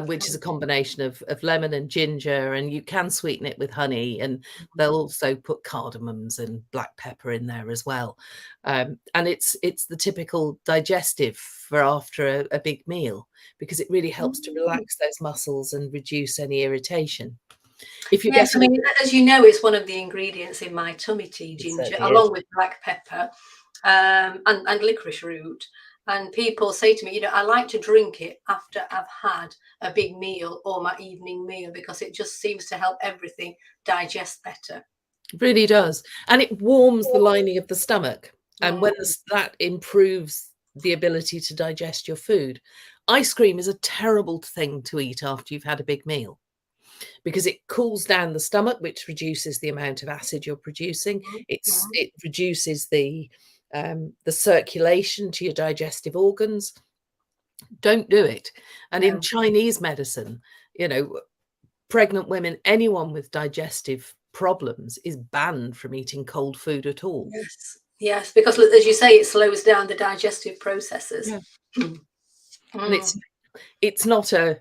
which is a combination of lemon and ginger, and you can sweeten it with honey, and they'll also put cardamoms and black pepper in there as well. And it's the typical digestive for after a big meal, because it really helps to relax those muscles and reduce any irritation. If you yes, I mean, as you know, it's one of the ingredients in my tummy tea, ginger, along with black pepper and licorice root. And people say to me, you know, I like to drink it after I've had a big meal or my evening meal, because it just seems to help everything digest better. It really does. And it warms the lining of the stomach. And when that improves the ability to digest your food. Ice cream is a terrible thing to eat after you've had a big meal, because it cools down the stomach, which reduces the amount of acid you're producing. It reduces the circulation to your digestive organs. Don't do it. And in Chinese medicine, you know, pregnant women, anyone with digestive problems is banned from eating cold food at all. Yes, because as you say, it slows down the digestive processes. And it's not an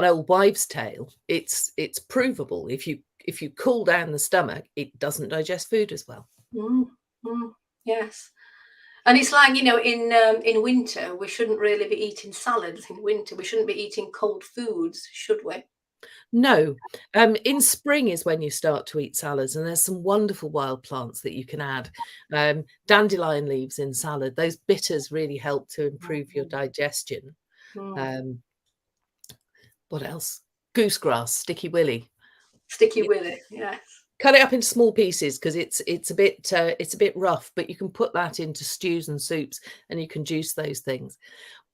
old wives' tale. It's provable. If you cool down the stomach, it doesn't digest food as well. Yes. And it's like, you know, in winter, we shouldn't really be eating salads in winter. We shouldn't be eating cold foods, should we? No. In spring is when you start to eat salads, and there's some wonderful wild plants that you can add. Dandelion leaves in salad. Those bitters really help to improve your digestion. What else? Goosegrass, sticky willy. Sticky willy, yes. Cut it up into small pieces, because it's a bit rough, but you can put that into stews and soups, and you can juice those things.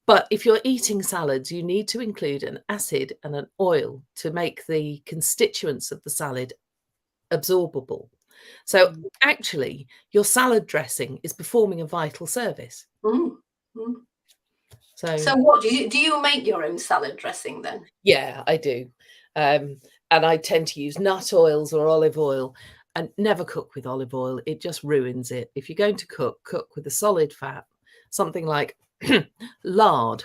But if you're eating salads, you need to include an acid and an oil to make the constituents of the salad absorbable. So actually, your salad dressing is performing a vital service. So what do you make your own salad dressing then? Yeah, I do. And I tend to use nut oils or olive oil, and never cook with olive oil. It just ruins it. If you're going to cook with a solid fat, something like lard,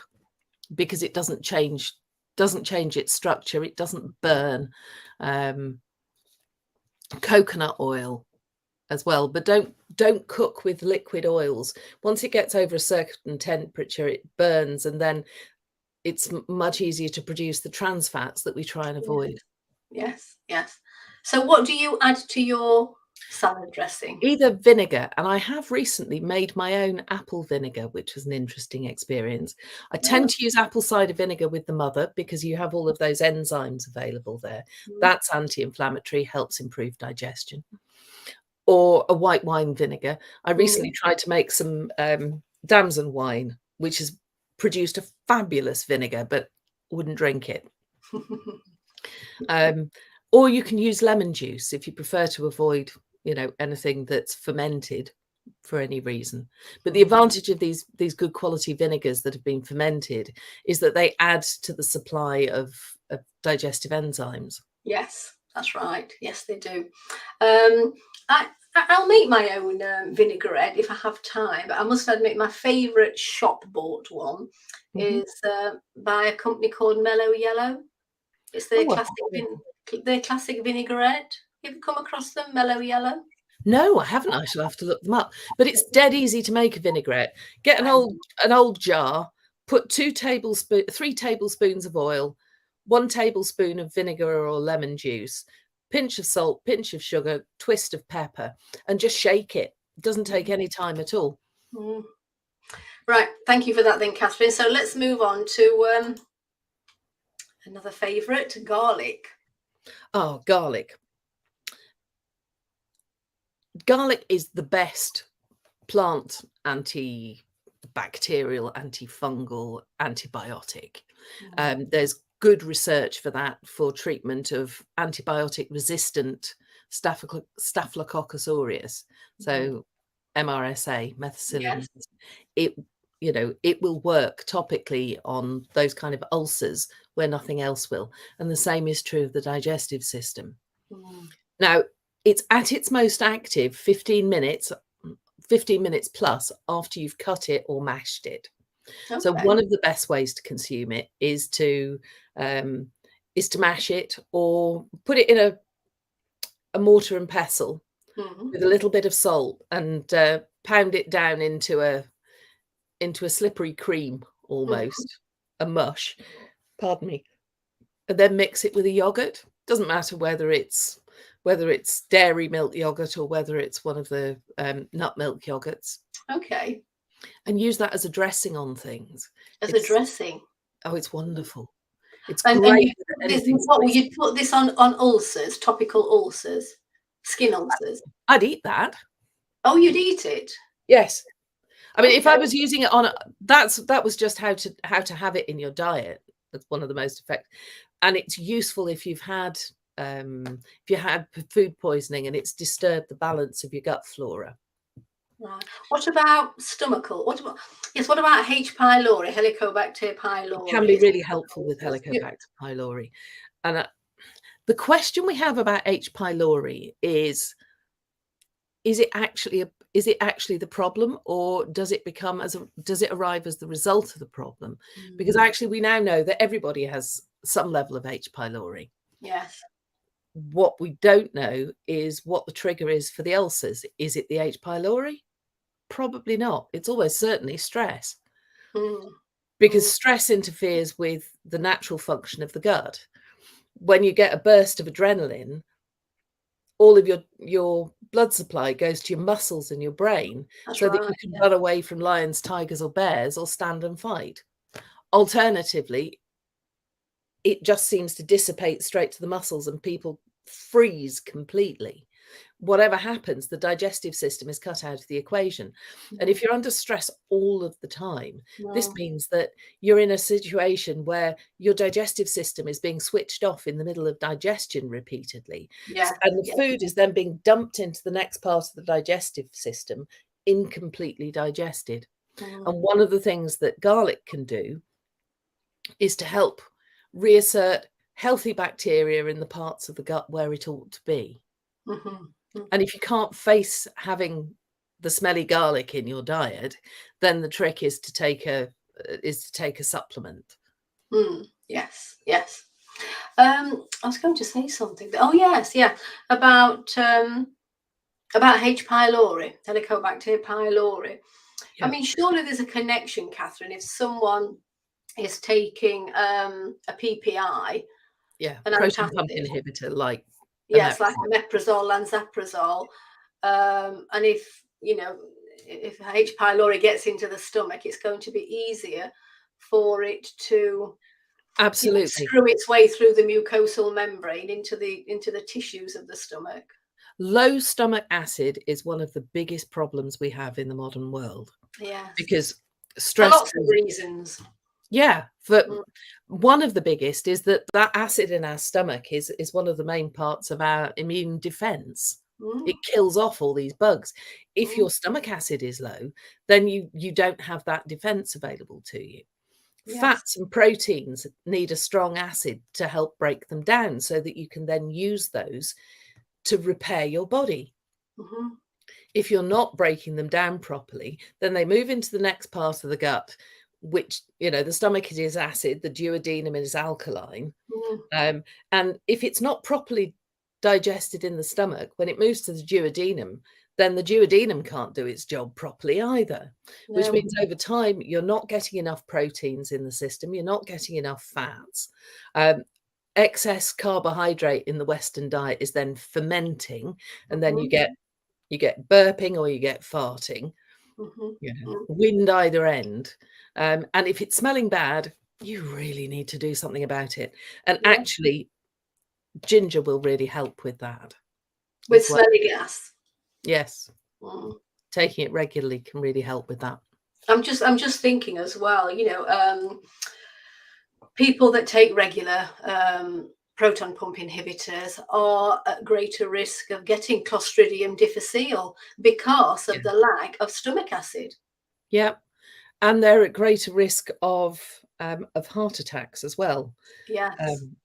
because it doesn't change its structure. It doesn't burn. Coconut oil as well, but don't cook with liquid oils. Once it gets over a certain temperature, it burns, and then it's much easier to produce the trans fats that we try and avoid. Yes. So what do you add to your salad dressing? Either vinegar, and I have recently made my own apple vinegar, which was an interesting experience. I tend to use apple cider vinegar with the mother, because you have all of those enzymes available there. That's anti-inflammatory, helps improve digestion. Or a white wine vinegar. I recently tried to make some damson wine, which has produced a fabulous vinegar, but wouldn't drink it. Or you can use lemon juice if you prefer to avoid, you know, anything that's fermented for any reason. But the advantage of these good quality vinegars that have been fermented is that they add to the supply of digestive enzymes. Yes, that's right. Yes, they do. I'll make my own vinaigrette if I have time, but I must admit my favourite shop bought one is by a company called Mellow Yellow. It's their classic vinaigrette. Have you come across them, Mellow Yellow? No, I haven't. I shall have to look them up. But it's dead easy to make a vinaigrette. Get an old jar, put 3 tablespoons of oil, 1 tablespoon of vinegar or lemon juice, pinch of salt, pinch of sugar, twist of pepper, and just shake it. It doesn't take any time at all. Right, thank you for that then, Katherine. So let's move on to another favourite, garlic. Oh, garlic. Garlic is the best plant antibacterial, antifungal, antibiotic. There's good research for that, for treatment of antibiotic resistant Staphylococcus aureus. So MRSA, methicillin. It will work topically on those kind of ulcers where nothing else will. And the same is true of the digestive system. Now, it's at its most active 15 minutes plus after you've cut it or mashed it. So Okay. one of the best ways to consume it is to mash it or put it in a mortar and pestle with a little bit of salt and pound it down into a slippery cream, almost a mush. Pardon me. And then mix it with a yogurt. Doesn't matter whether it's dairy milk yogurt or whether it's one of the nut milk yogurts. Okay. And use that as a dressing on things. As a dressing. Oh, it's wonderful. It's and great. You'd put this on ulcers, topical ulcers, skin ulcers. I'd eat that. Oh, you'd eat it? Yes. I mean, if I was using it on, that was just how to have it in your diet. That's one of the most effective. And it's useful if you've had food poisoning and it's disturbed the balance of your gut flora. Right. What about stomachal? What about H. pylori, Helicobacter pylori? It can be really helpful with Helicobacter pylori. And the question we have about H. pylori is it actually the problem, or does it arrive as the result of the problem? Because actually we now know that everybody has some level of H. pylori. Yes. What we don't know is what the trigger is for the ulcers. Is it the H. pylori? Probably not. It's almost certainly stress. Because stress interferes with the natural function of the gut. When you get a burst of adrenaline, all of your blood supply goes to your muscles and your brain. That's so that you can run away from lions, tigers, or bears, or stand and fight. Alternatively, it just seems to dissipate straight to the muscles and people freeze completely. Whatever happens, the digestive system is cut out of the equation. And if you're under stress all of the time, this means that you're in a situation where your digestive system is being switched off in the middle of digestion repeatedly. And the food is then being dumped into the next part of the digestive system, incompletely digested. And one of the things that garlic can do is to help reassert healthy bacteria in the parts of the gut where it ought to be. And if you can't face having the smelly garlic in your diet, then the trick is to take a supplement. Yes. I was going to say something. Oh yes, about H. pylori, Helicobacter pylori. I mean, surely there's a connection, Katherine. If someone is taking a PPI, an proton pump inhibitor, like like omeprazole, lansoprazole, and if H. pylori gets into the stomach, it's going to be easier for it to screw its way through the mucosal membrane into the tissues of the stomach. Low stomach acid is one of the biggest problems we have in the modern world. Yes, because stress. For lots of reasons. Yeah, but one of the biggest is that acid in our stomach is one of the main parts of our immune defense. It kills off all these bugs. If your stomach acid is low, then you don't have that defense available to you. Yes. Fats and proteins need a strong acid to help break them down so that you can then use those to repair your body. If you're not breaking them down properly, then they move into the next part of the gut, which, the stomach is acid, the duodenum is alkaline. And if it's not properly digested in the stomach, when it moves to the duodenum, then the duodenum can't do its job properly either, which means over time, you're not getting enough proteins in the system. You're not getting enough fats. Excess carbohydrate in the Western diet is then fermenting, and then you get burping or you get farting, wind either end. And if it's smelling bad, you really need to do something about it. And actually, ginger will really help with that. With smelly gas. Yes. Taking it regularly can really help with that. I'm just thinking as well, people that take regular proton pump inhibitors are at greater risk of getting Clostridium difficile because of the lack of stomach acid. Yeah. And they're at greater risk of heart attacks as well. Yes.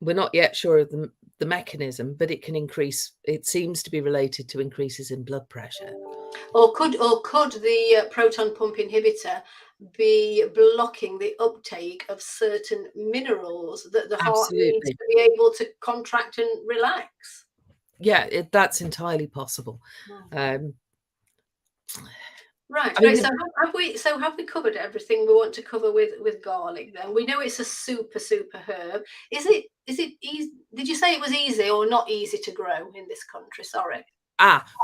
We're not yet sure of the mechanism, but it can increase. It seems to be related to increases in blood pressure. Or could the proton pump inhibitor be blocking the uptake of certain minerals that the heart needs Absolutely. to be able to contract and relax. Yeah, that's entirely possible. Right, I right. mean, So have we covered everything we want to cover with garlic? Then we know it's a super herb. Is it easy? Did you say it was easy or not easy to grow in this country? Sorry.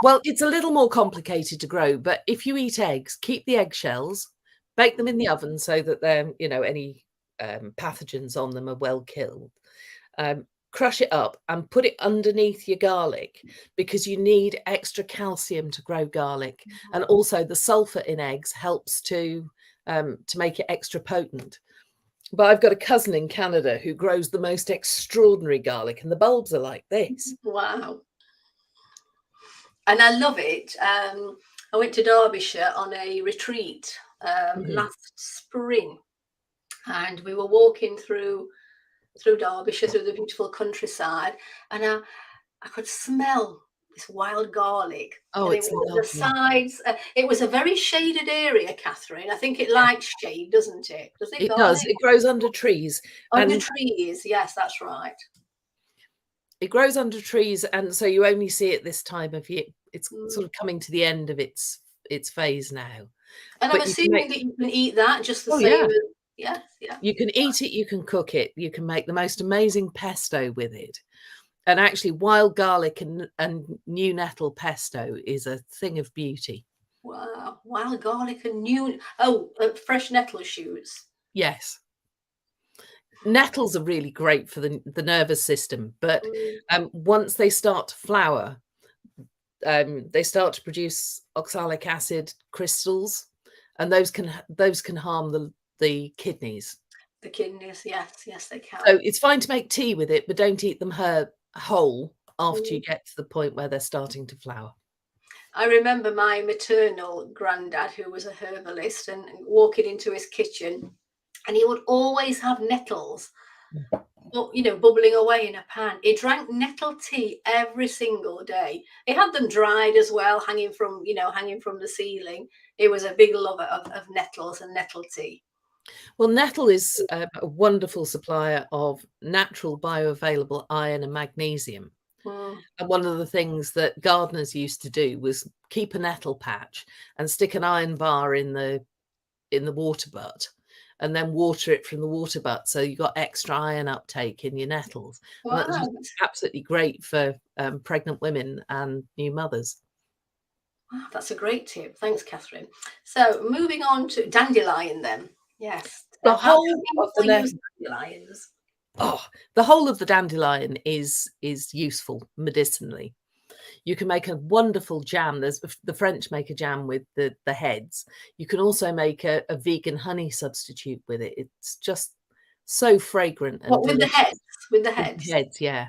Well, it's a little more complicated to grow, but if you eat eggs, keep the eggshells, bake them in the oven so that they're, any pathogens on them are well killed. Crush it up and put it underneath your garlic, because you need extra calcium to grow garlic, and also the sulfur in eggs helps to make it extra potent. But I've got a cousin in Canada who grows the most extraordinary garlic, and the bulbs are like this. Wow. And I love it. I went to Derbyshire on a retreat last spring, and we were walking through Derbyshire, through the beautiful countryside, and I could smell this wild garlic. Oh, And it it's was lovely. the sides. It was a very shaded area, Catherine. I think it likes shade, doesn't it? Does it? It Garlic? does. It grows under trees. Under trees. Yes, that's right. It grows under trees, and so you only see it this time of year. It's sort of coming to the end of its phase now. And I'm assuming that you can eat that just the same. Yeah. Yes, yeah. You can eat it, you can cook it, you can make the most amazing pesto with it. And actually, wild garlic and new nettle pesto is a thing of beauty. Wow, wild garlic and fresh nettle shoots. Yes. Nettles are really great for the nervous system, but once they start to flower, they start to produce oxalic acid crystals, and those can harm the kidneys. The kidneys, yes, they can. So it's fine to make tea with it, but don't eat them whole after you get to the point where they're starting to flower. I remember my maternal granddad, who was a herbalist, and walking into his kitchen, and he would always have nettles, bubbling away in a pan. He drank nettle tea every single day. He had them dried as well, hanging from the ceiling. He was a big lover of nettles and nettle tea. Well, nettle is a wonderful supplier of natural bioavailable iron and magnesium. And one of the things that gardeners used to do was keep a nettle patch and stick an iron bar in the water butt, and then water it from the water butt, so you got extra iron uptake in your nettles. Wow. And that's absolutely great for pregnant women and new mothers. Wow, that's a great tip. Thanks, Catherine. So moving on to dandelion then. Yes. The whole of the dandelions. The whole of the dandelion is useful medicinally. You can make a wonderful jam. The French make a jam with the heads. You can also make a vegan honey substitute with it. It's just so fragrant. And with the heads? With the heads? With the heads, yeah.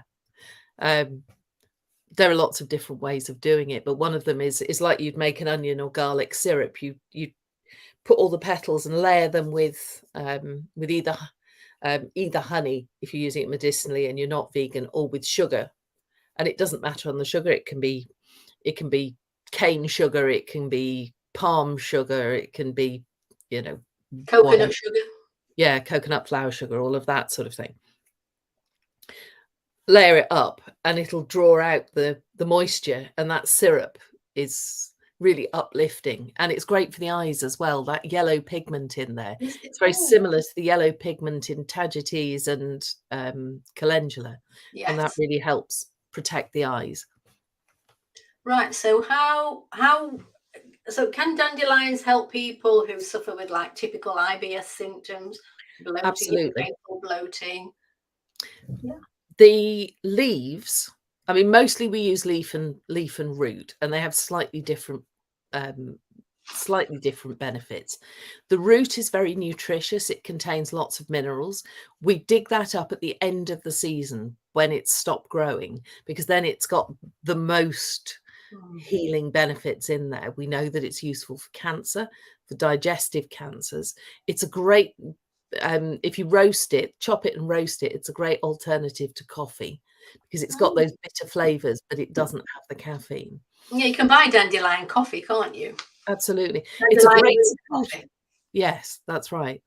There are lots of different ways of doing it, but one of them is like you'd make an onion or garlic syrup. You put all the petals and layer them with either honey if you're using it medicinally and you're not vegan, or with sugar. And it doesn't matter on the sugar. It can be cane sugar, it can be palm sugar, it can be coconut sugar. Yeah, coconut flour sugar, all of that sort of thing. Layer it up and it'll draw out the moisture, and that syrup is really uplifting, and it's great for the eyes as well. That yellow pigment in there, it's very similar to the yellow pigment in tagetes and calendula. Yes. And that really helps protect the eyes. Right. So so can dandelions help people who suffer with like typical IBS symptoms, bloating? Absolutely. Bloating. Yeah. The leaves, I mean, mostly we use leaf and root, and they have slightly different benefits. The root is very nutritious. It contains lots of minerals. We dig that up at the end of the season when it's stopped growing, because then it's got the most healing benefits in there. We know that it's useful for cancer, for digestive cancers. It's a great, if you roast it, chop it and roast it, it's a great alternative to coffee, because it's got those bitter flavors, but it doesn't have the caffeine. Yeah, you can buy dandelion coffee, can't you? Absolutely. It's a great coffee. Yes, that's right.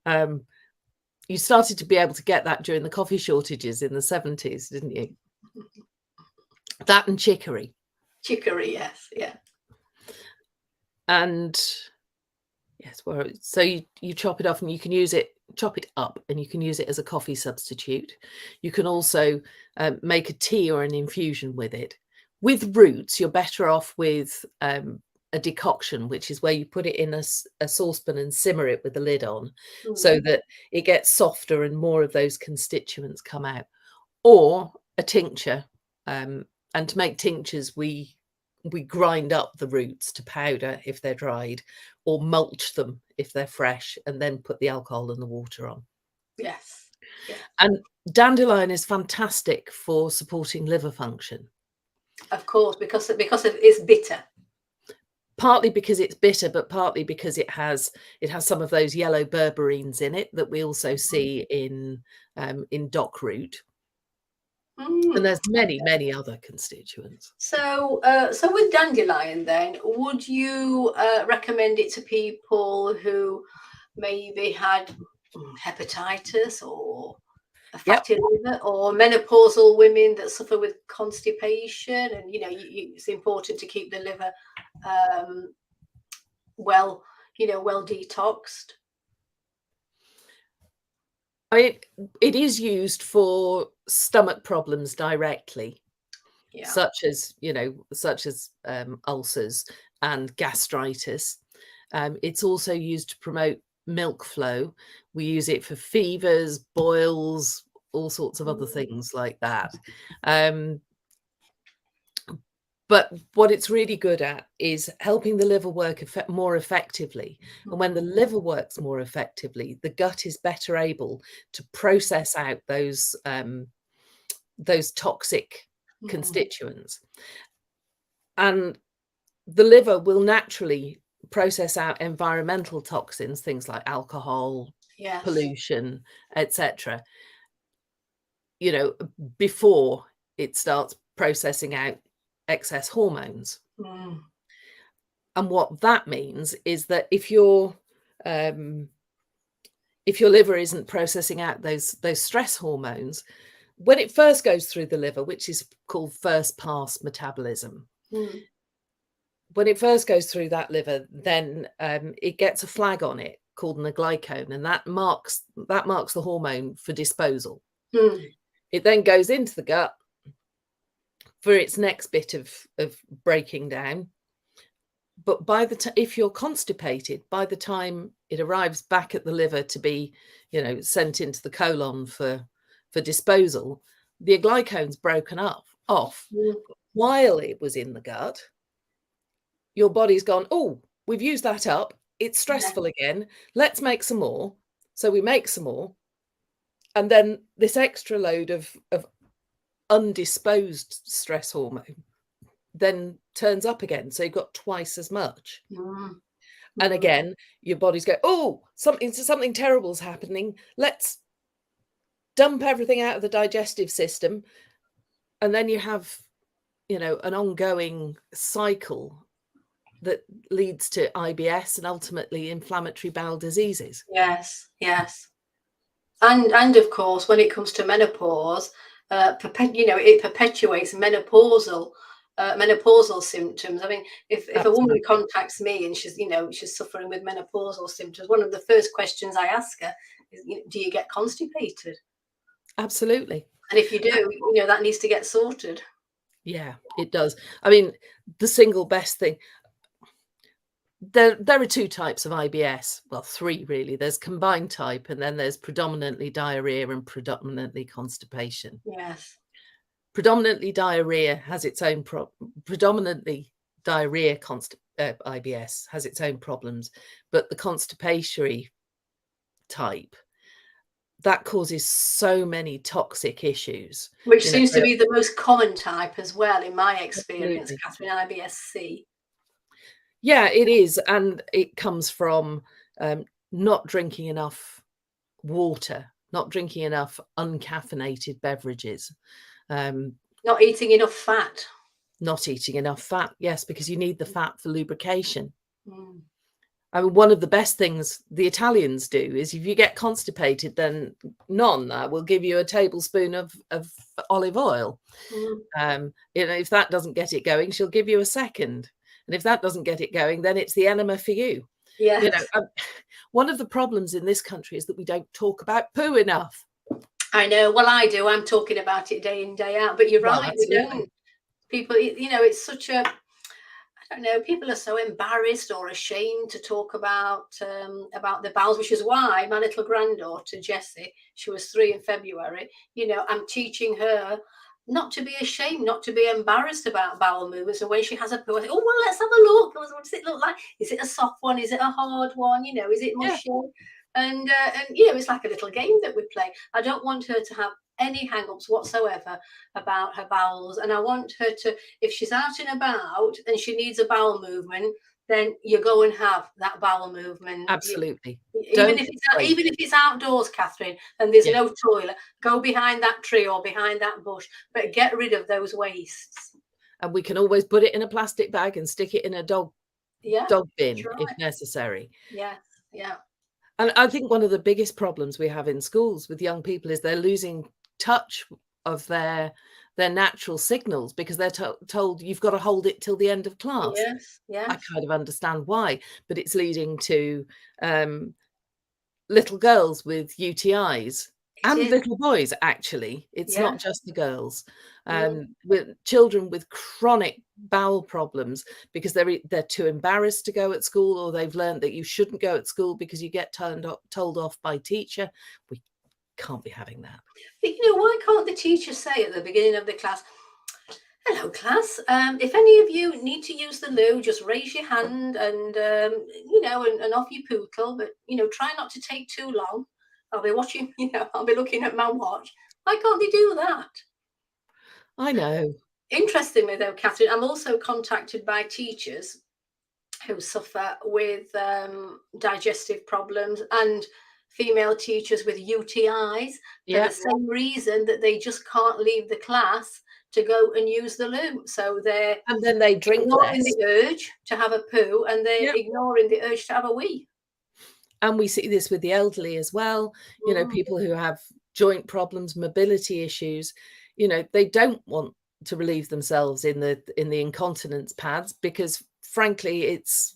You started to be able to get that during the coffee shortages in the 70s, didn't you? That and chicory. Chicory, yes, yeah. And yes, well, so you chop it off and you can use it, chop it up, and you can use it as a coffee substitute. You can also make a tea or an infusion with it. With roots, you're better off with a decoction, which is where you put it in a saucepan and simmer it with the lid on, so that it gets softer and more of those constituents come out. Or a tincture. And to make tinctures, we grind up the roots to powder if they're dried, or mulch them if they're fresh, and then put the alcohol and the water on. Yes. Yeah. And dandelion is fantastic for supporting liver function. Of course, because it's bitter. Partly because it's bitter, but partly because it has some of those yellow berberines in it that we also see in dockroot. And there's many other constituents. So with dandelion then, would you recommend it to people who maybe had hepatitis or a fatty liver, or menopausal women that suffer with constipation? And it's important to keep the liver well detoxed. It is used for stomach problems directly, such as ulcers and gastritis. It's also used to promote milk flow. We use it for fevers, boils, all sorts of other things like that. But what it's really good at is helping the liver work more effectively. And when the liver works more effectively, the gut is better able to process out those toxic constituents. And the liver will naturally process out environmental toxins, things like alcohol, pollution, etc., before it starts processing out excess hormones. And what that means is that if your liver isn't processing out those stress hormones, when it first goes through the liver, which is called first pass metabolism, when it first goes through that liver, then it gets a flag on it called an glycone, and that marks the hormone for disposal. It then goes into the gut for its next bit of breaking down. But if you're constipated, by the time it arrives back at the liver to be, sent into the colon for disposal, the glycone's broken off. While it was in the gut, your body's gone, oh, we've used that up. It's stressful again. Let's make some more. So we make some more. And then this extra load of undisposed stress hormone then turns up again, so you've got twice as much. And again, your body's go, oh, something terrible's happening, let's dump everything out of the digestive system. And then you have an ongoing cycle that leads to IBS and ultimately inflammatory bowel diseases. Yes. And of course, when it comes to menopause, it perpetuates menopausal symptoms. I mean, if a woman contacts me and she's suffering with menopausal symptoms, one of the first questions I ask her is, do you get constipated? Absolutely. And if you do, that needs to get sorted. Yeah, it does. I mean, the single best thing, there are two types of IBS. Well, three really. There's combined type, and then there's predominantly diarrhea and predominantly constipation. Yes. Predominantly diarrhea has its own IBS has its own problems, but the constipatory type, that causes so many toxic issues, which seems to be the most common type as well, in my experience. Absolutely. Katherine, IBS-C. Yeah, it is, and it comes from not drinking enough water, not drinking enough uncaffeinated beverages, not eating enough fat. Not eating enough fat, yes, because you need the fat for lubrication. I mean, one of the best things the Italians do is if you get constipated, then nonna will give you a tablespoon of olive oil. If that doesn't get it going, she'll give you a second. And if that doesn't get it going, then it's the enema for you. Yes. One of the problems in this country is that we don't talk about poo enough. I know. Well, I do. I'm talking about it day in, day out. But you're right. We don't. People, it's such a, I don't know, people are so embarrassed or ashamed to talk about the bowels, which is why my little granddaughter, Jessie, she was 3 in February, I'm teaching her not to be ashamed, not to be embarrassed about bowel movements. And when she has a poo, I say, oh, well, let's have a look. What does it look like? Is it a soft one? Is it a hard one? Is it mushy? Yeah. And it's like a little game that we play. I don't want her to have any hang-ups whatsoever about her bowels, and I want her to, if she's out and about and she needs a bowel movement, then you go and have that bowel movement. Absolutely. Even if it's outdoors, Katherine, and there's no toilet, go behind that tree or behind that bush, but get rid of those wastes. And we can always put it in a plastic bag and stick it in a dog bin if necessary. Yeah. And I think one of the biggest problems we have in schools with young people is they're losing touch of their natural signals because they're told you've got to hold it till the end of class. Yes. I kind of understand why, but it's leading to little girls with UTIs and little boys, actually. It's not just the girls. With children with chronic bowel problems because they're too embarrassed to go at school, or they've learned that you shouldn't go at school because you get told off by teacher. We can't be having that. But, why can't the teacher say at the beginning of the class, hello class, if any of you need to use the loo, just raise your hand and and off you poodle, but try not to take too long. I'll be watching, I'll be looking at my watch. Why can't they do that? I know. Interestingly though, Katherine, I'm also contacted by teachers who suffer with digestive problems and female teachers with UTIs for the same reason that they just can't leave the class to go and use the loo. So and then they drink ignoring less. the urge to have a poo, and they're ignoring the urge to have a wee. And we see this with the elderly as well. People who have joint problems, mobility issues, they don't want to relieve themselves in the incontinence pads because frankly it's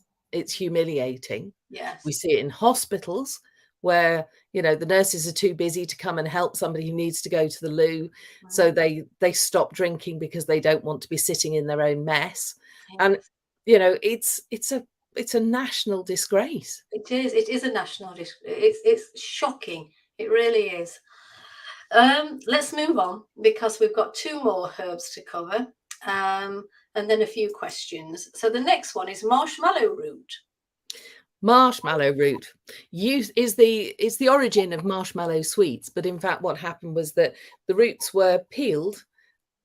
humiliating. Yes. We see it in hospitals where the nurses are too busy to come and help somebody who needs to go to the loo. So they stop drinking because they don't want to be sitting in their own mess. And it's a national disgrace. It is a national disgrace. It's shocking. It really is. Let's move on because we've got 2 more herbs to cover, and then a few questions. So the next one is marshmallow root. Marshmallow root is the origin of marshmallow sweets, but in fact what happened was that the roots were peeled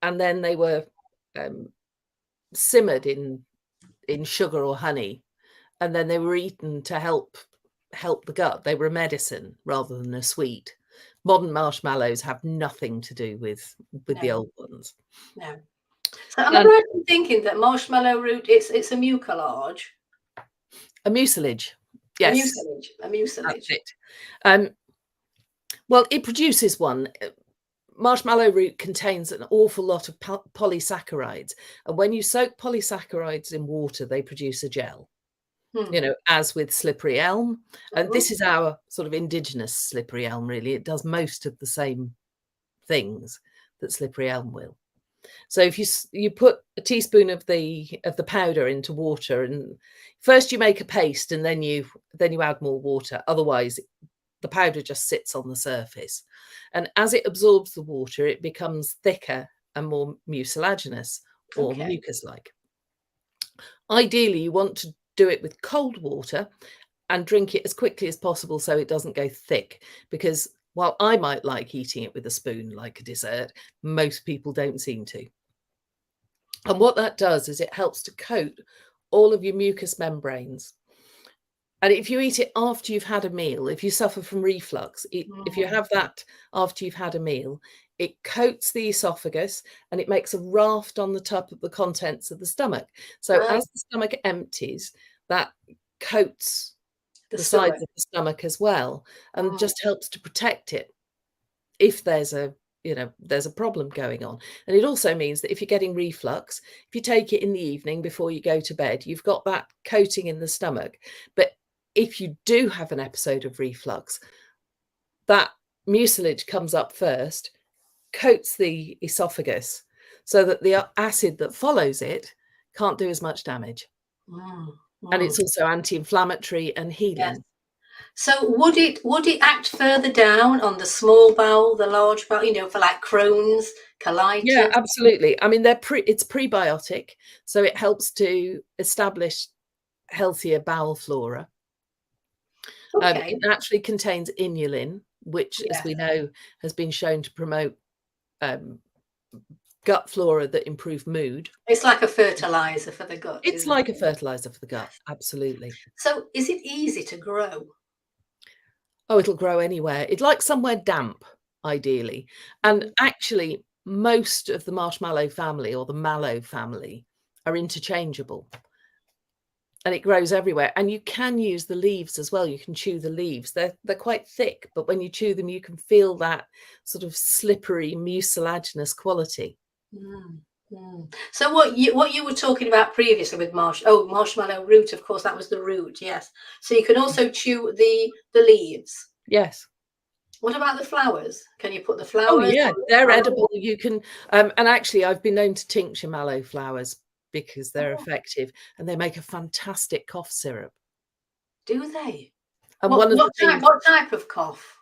and then they were simmered in sugar or honey, and then they were eaten to help the gut. They were a medicine rather than a sweet. Modern marshmallows have nothing to do with the old ones. No. So am I right in thinking that marshmallow root it's a mucilage? A mucilage, yes. A mucilage. That's it. Well, it produces one. Marshmallow root contains an awful lot of polysaccharides, and when you soak polysaccharides in water, they produce a gel. As with slippery elm, and this is our sort of indigenous slippery elm. Really, it does most of the same things that slippery elm will. So if you put a teaspoon of the powder into water, and first you make a paste, and then you add more water. Otherwise, the powder just sits on the surface, and as it absorbs the water, it becomes thicker and more mucilaginous or mucus-like. Ideally, you want to do it with cold water and drink it as quickly as possible so it doesn't go thick, because while I might like eating it with a spoon like a dessert, most people don't seem to. And what that does is it helps to coat all of your mucous membranes. And if you eat it after you've had a meal, if you suffer from reflux, if you have that after you've had a meal, it coats the esophagus and it makes a raft on the top of the contents of the stomach. So as the stomach empties, that coats the sides of the stomach as well, and just helps to protect it if there's a there's a problem going on. And it also means that if you're getting reflux, if you take it in the evening before you go to bed, you've got that coating in the stomach. But if you do have an episode of reflux, that mucilage comes up first, coats the esophagus, so that the acid that follows it can't do as much damage. And it's also anti-inflammatory and healing. Yes. So would it act further down on the small bowel, the large bowel, for like Crohn's, colitis? Yeah, absolutely. I mean, it's prebiotic, so it helps to establish healthier bowel flora. Okay. It naturally contains inulin, which, as we know, has been shown to promote gut flora that improve mood. It's like a fertilizer for the gut. It's like a fertilizer for the gut, absolutely. So is it easy to grow? Oh, it'll grow anywhere. It'd like somewhere damp, ideally. And actually, most of the marshmallow family or the mallow family are interchangeable. And it grows everywhere. And you can use the leaves as well. You can chew the leaves. They're quite thick, but when you chew them, you can feel that sort of slippery, mucilaginous quality. So what you were talking about previously with marshmallow root, of course, that was the root, yes. So you can also chew the leaves. Yes. What about the flowers? Can you put the flowers? Oh yeah, they're edible. You can, and actually I've been known to tincture mallow flowers because they're effective, and they make a fantastic cough syrup. Do they? And what type of cough?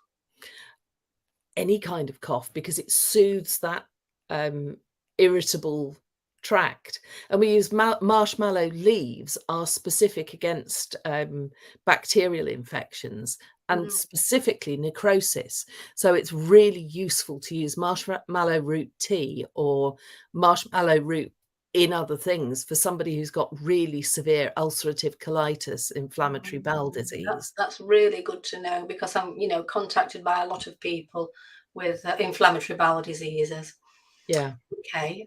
Any kind of cough, because it soothes that irritable tract. And we use marshmallow leaves are specific against bacterial infections and specifically necrosis. So it's really useful to use marshmallow root tea or marshmallow root in other things for somebody who's got really severe ulcerative colitis, inflammatory bowel disease. That's really good to know, because I'm contacted by a lot of people with inflammatory bowel diseases. Yeah. Okay.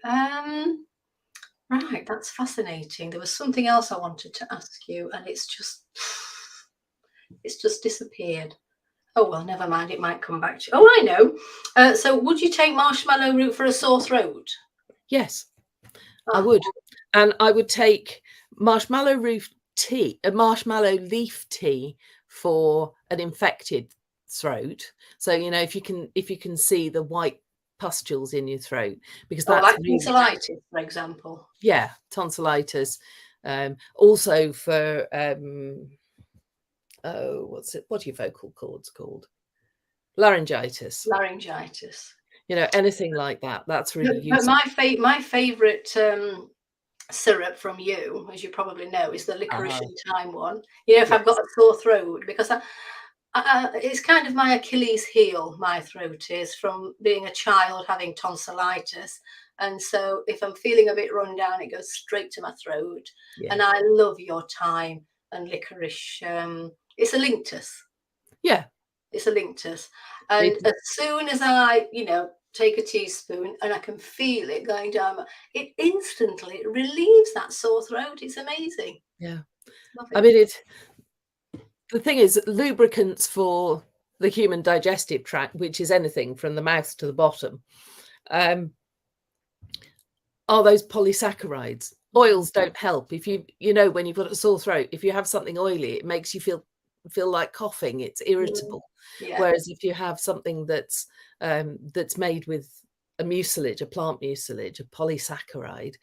Right. That's fascinating. There was something else I wanted to ask you, and it's just disappeared. Oh, well, never mind. It might come back to you. Oh, I know. So would you take marshmallow root for a sore throat? Yes, I would. And I would take marshmallow root tea, a marshmallow leaf tea for an infected throat. So, if you can see the white pustules in your throat, because that's like tonsillitis, for example. Yeah, tonsillitis. Also for what are your vocal cords called? Laryngitis. Anything like that. That's really useful. But my favorite syrup from you, as you probably know, is the licorice and thyme one. If I've got a sore throat, because it's kind of my Achilles heel, my throat is, from being a child having tonsillitis. And so if I'm feeling a bit run down, it goes straight to my throat. Yeah. And I love your thyme and licorice. It's a linctus. Yeah. It's a linctus. And as soon as I, take a teaspoon and I can feel it going down, it instantly relieves that sore throat. It's amazing. Yeah. I mean, the thing is, lubricants for the human digestive tract, which is anything from the mouth to the bottom, are those polysaccharides. Oils don't help. If when you've got a sore throat, if you have something oily, it makes you feel like coughing. It's irritable. Yeah. Whereas if you have something that's made with a mucilage, a plant mucilage, a polysaccharide,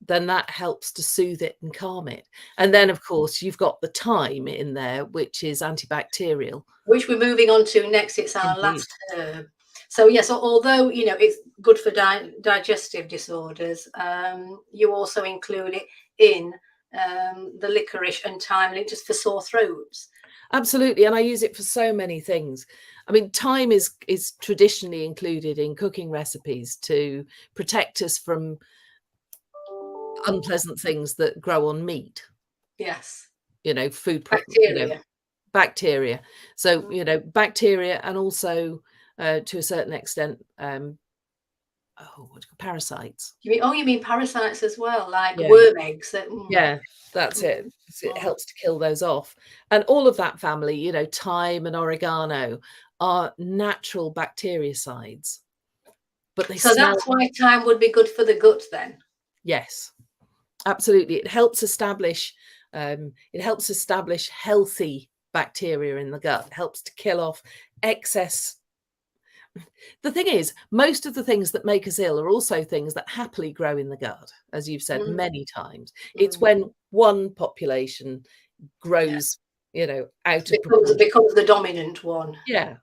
then that helps to soothe it and calm it. And then, of course, you've got the thyme in there, which is antibacterial. Which we're moving on to next. It's our last herb. So, yes, although, it's good for digestive disorders, you also include it in the licorice and thyme just for sore throats. Absolutely. And I use it for so many things. I mean, thyme is traditionally included in cooking recipes to protect us from unpleasant things that grow on meat. Yes. Food bacteria. Bacteria. So, bacteria, and also to a certain extent parasites. You mean parasites as well, like Yeah. worm eggs? Yeah, that's it. It helps to kill those off. And all of that family, you know, thyme and oregano are natural bactericides, but they So smell. that's why thyme would be good for the gut then. Yes, absolutely. It helps establish healthy bacteria in the gut. It helps to kill off excess. The thing is, most of the things that make us ill are also things that happily grow in the gut, as you've said many times. It's when one population grows, you know, out of proportion. Becomes the dominant one. Yeah.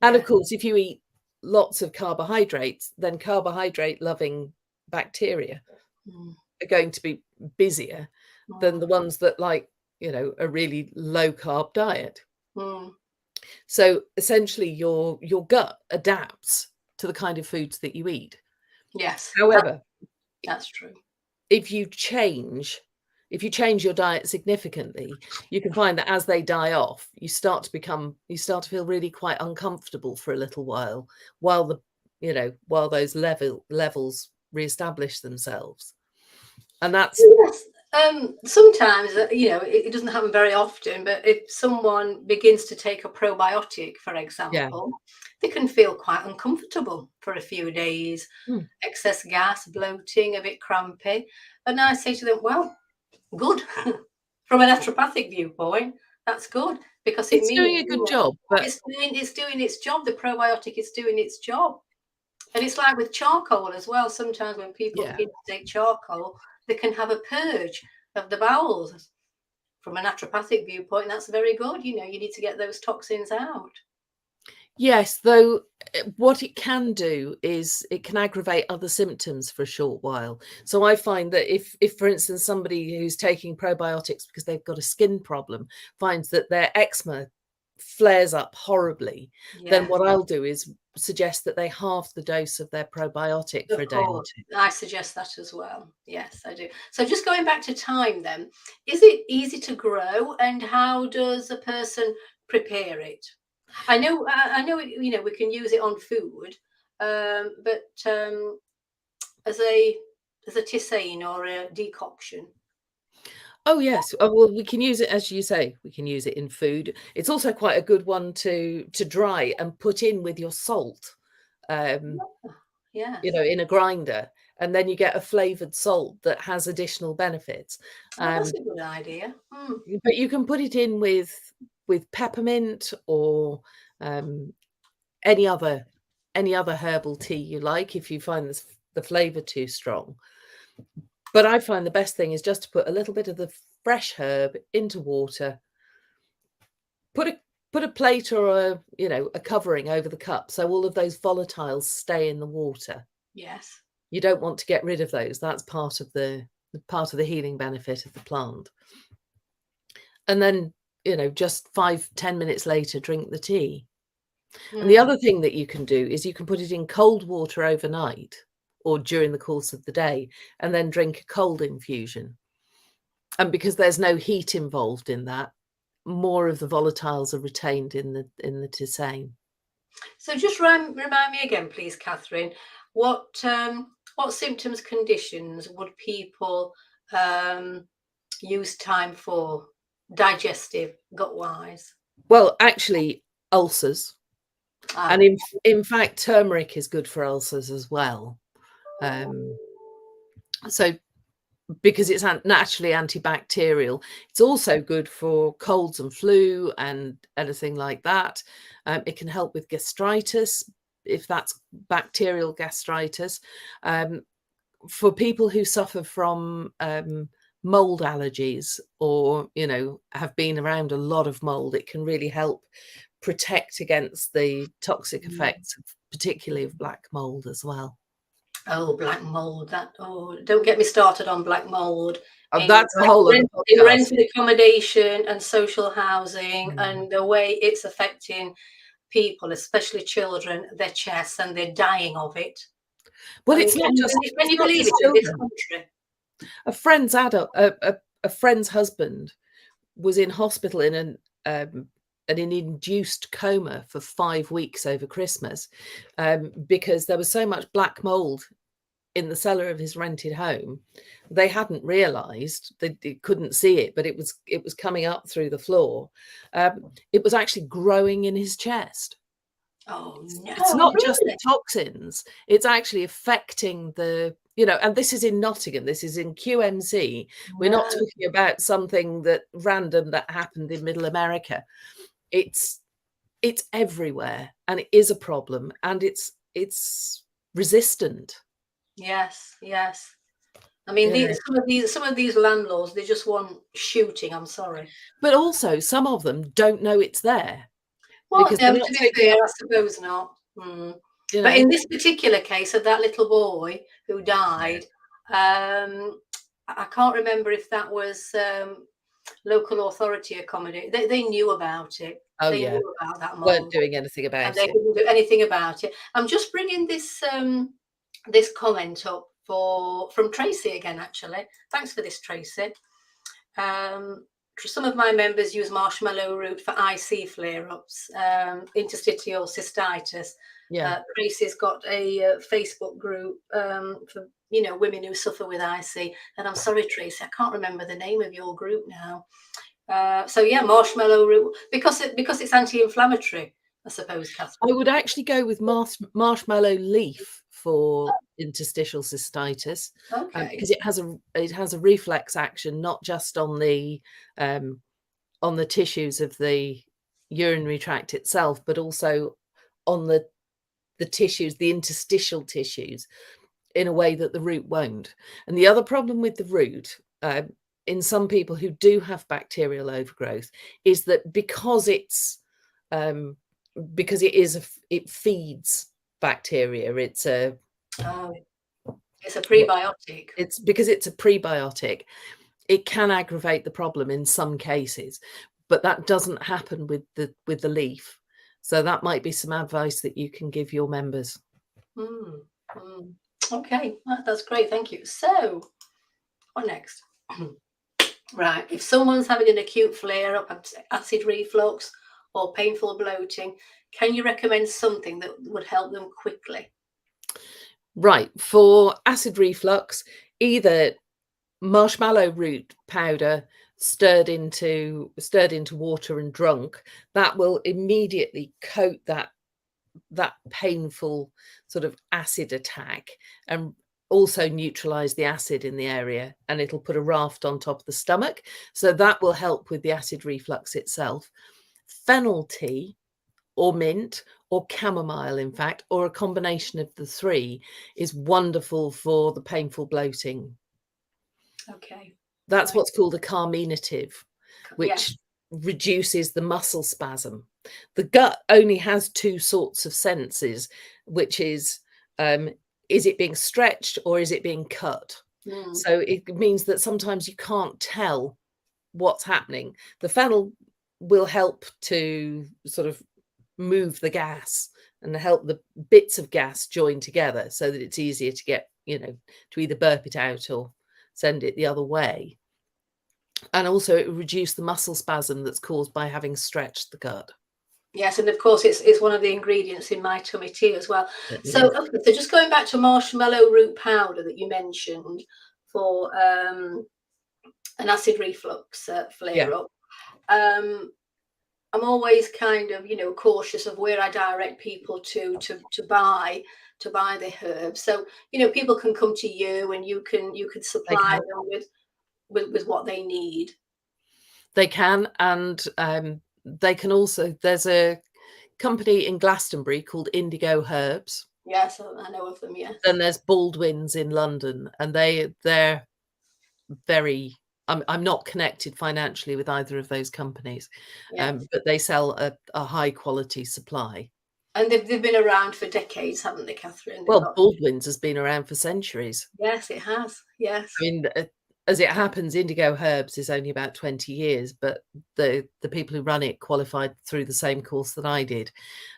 And of course, if you eat lots of carbohydrates, then carbohydrate-loving bacteria are going to be busier than the ones that like, you know, a really low-carb diet. So essentially, your gut adapts to the kind of foods that you eat. Yes. However, that's true. If you change your diet significantly, you can find that as they die off, you start to feel really quite uncomfortable for a little while while those levels reestablish themselves. And that's sometimes, you know, it doesn't happen very often, but if someone begins to take a probiotic, for example, they can feel quite uncomfortable for a few days, excess gas, bloating, a bit crampy. And I say to them, well, good. From a naturopathic viewpoint, that's good, because it it's means doing a good job, but it's doing its job. The probiotic is doing its job. And it's like with charcoal as well. Sometimes when people begin to take charcoal, they can have a purge of the bowels. From a naturopathic viewpoint, that's very good. You know, you need to get those toxins out. Yes, though what it can do is it can aggravate other symptoms for a short while. So I find that if for instance, somebody who's taking probiotics because they've got a skin problem finds that their eczema flares up horribly, then what I'll do is suggest that they halve the dose of their probiotic for a day or two. I suggest that as well. Yes, I do. So just going back to thyme then, is it easy to grow, and how does a person prepare it? I know, you know, we can use it on food, but as a tisane or a decoction. Oh yes. Oh, well, we can use it, as you say, we can use it in food. It's also quite a good one to dry and put in with your salt. Yeah. You know, in a grinder, and then you get a flavored salt that has additional benefits. That's a good idea. But you can put it in with peppermint or any other herbal tea you like if you find the flavor too strong. But I find the best thing is just to put a little bit of the fresh herb into water, put a plate or a covering over the cup so all of those volatiles stay in the water. Yes. You don't want to get rid of those. That's part of the healing benefit of the plant. And then, you know, just 5-10 minutes later, drink the tea. And the other thing that you can do is you can put it in cold water overnight or during the course of the day, and then drink a cold infusion. And because there's no heat involved in that, more of the volatiles are retained in the tisane. So just remind me again, please, Catherine, what symptoms, conditions would people use thyme for, digestive, gut-wise? Well, actually, ulcers. And in fact, turmeric is good for ulcers as well. So because it's naturally antibacterial, it's also good for colds and flu and anything like that. It can help with gastritis, if that's bacterial gastritis. For people who suffer from mold allergies, or, you know, have been around a lot of mold, it can really help protect against the toxic effects, particularly of black mold as well. Oh, black mold! Don't get me started on black mold. That's a whole other podcast. In rented accommodation and social housing, and the way it's affecting people, especially children, their chests, and they're dying of it. Well, it's not just. Can you believe it in this country? A friend's friend's husband was in hospital in an induced coma for 5 weeks over Christmas, because there was so much black mold in the cellar of his rented home. They hadn't realized, they couldn't see it, but it was coming up through the floor. It was actually growing in his chest. Oh no, it's not really? just the toxins, it's actually affecting the, and this is in Nottingham, this is in QMC. We're not talking about something that random that happened in middle America. It's everywhere, and it is a problem, and it's resistant. Yes. I mean, some of these landlords, they just want shooting. I'm sorry, but also some of them don't know it's there. Well, because they're not to be fair, I suppose not. But in this particular case of that little boy who died, I can't remember if that was local authority accommodation. They knew about it. Oh, they yeah. knew about that mold. Weren't doing anything about and they it. didn't do anything about it. I'm just bringing this this comment up from Tracy again. Actually, thanks for this, Tracy. Some of my members use marshmallow root for IC flare-ups, interstitial cystitis. Yeah. Tracy's got a Facebook group for women who suffer with IC. And I'm sorry, Tracy, I can't remember the name of your group now. So yeah, marshmallow root, because it's anti-inflammatory, I suppose, Katherine. I would actually go with marshmallow leaf for interstitial cystitis, because it has a reflex action, not just on the tissues of the urinary tract itself, but also on the tissues, the interstitial tissues, in a way that the root won't. And the other problem with the root, in some people who do have bacterial overgrowth, is that because it feeds bacteria. It's a prebiotic. It's because it's a prebiotic. It can aggravate the problem in some cases, but that doesn't happen with the leaf. So that might be some advice that you can give your members. Okay, that's great. Thank you. So, what next? Right. If someone's having an acute flare-up, acid reflux, or painful bloating, can you recommend something that would help them quickly? Right. For acid reflux, either marshmallow root powder stirred into water and drunk, that will immediately coat that painful sort of acid attack and also neutralize the acid in the area, and it'll put a raft on top of the stomach, so that will help with the acid reflux itself. Fennel tea or mint or chamomile, in fact, or a combination of the three, is wonderful for the painful bloating. Okay, that's what's called a carminative, which yes. reduces the muscle spasm. The gut only has two sorts of senses, which is it being stretched or is it being cut? So it means that sometimes you can't tell what's happening. The fennel will help to sort of move the gas and help the bits of gas join together so that it's easier to get, to either burp it out or send it the other way. And also it will reduce the muscle spasm that's caused by having stretched the gut. Yes, and of course it's one of the ingredients in my tummy tea as well. So just going back to marshmallow root powder that you mentioned for an acid reflux flare-up. I'm always kind of cautious of where I direct people to buy the herbs. So people can come to you and you can supply them with what they need. They can, and they can also, there's a company in Glastonbury called Indigo Herbs. Yes, I know of them, yes. And there's Baldwin's in London, and they're very, I'm not connected financially with either of those companies, but they sell a high quality supply. And they've been around for decades, haven't they, Katherine? Well, Baldwin's has been around for centuries. Yes, it has. Yes. I mean, as it happens, Indigo Herbs is only about 20 years, but the people who run it qualified through the same course that I did,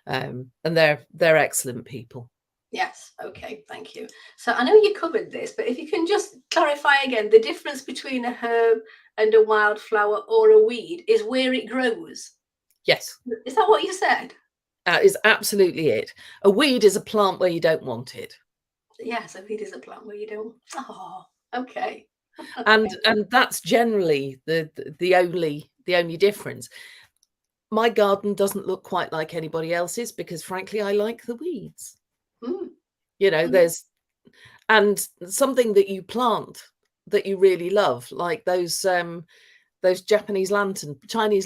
and they're excellent people. Yes. Okay. Thank you. So I know you covered this, but if you can just clarify again, the difference between a herb and a wildflower or a weed is where it grows. Yes. Is that what you said? That is absolutely it. A weed is a plant where you don't want it. Yes, a weed is a plant where you don't. Oh, okay. And that's generally the only difference. My garden doesn't look quite like anybody else's because, frankly, I like the weeds. You know, there's and something that you plant that you really love, like those Chinese lantern Oh, plants.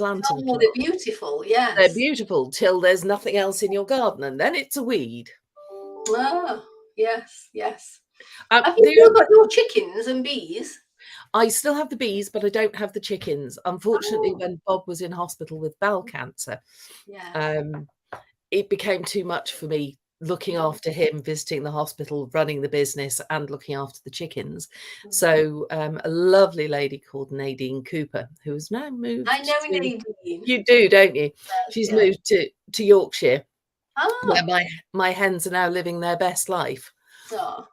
they're beautiful. They're Yes. beautiful till there's nothing else in your garden, and then it's a weed. Oh, yes, yes. Have you The still got your chickens and bees? I still have the bees, but I don't have the chickens. Unfortunately, Oh, when Bob was in hospital with bowel cancer, yes. it became too much for me looking after him, visiting the hospital, running the business, and looking after the chickens. So a lovely lady called Nadine Cooper, who has now moved I know to, Nadine. you do, don't you? She's Yeah. moved to Yorkshire, where Oh, my hens are now living their best life. oh,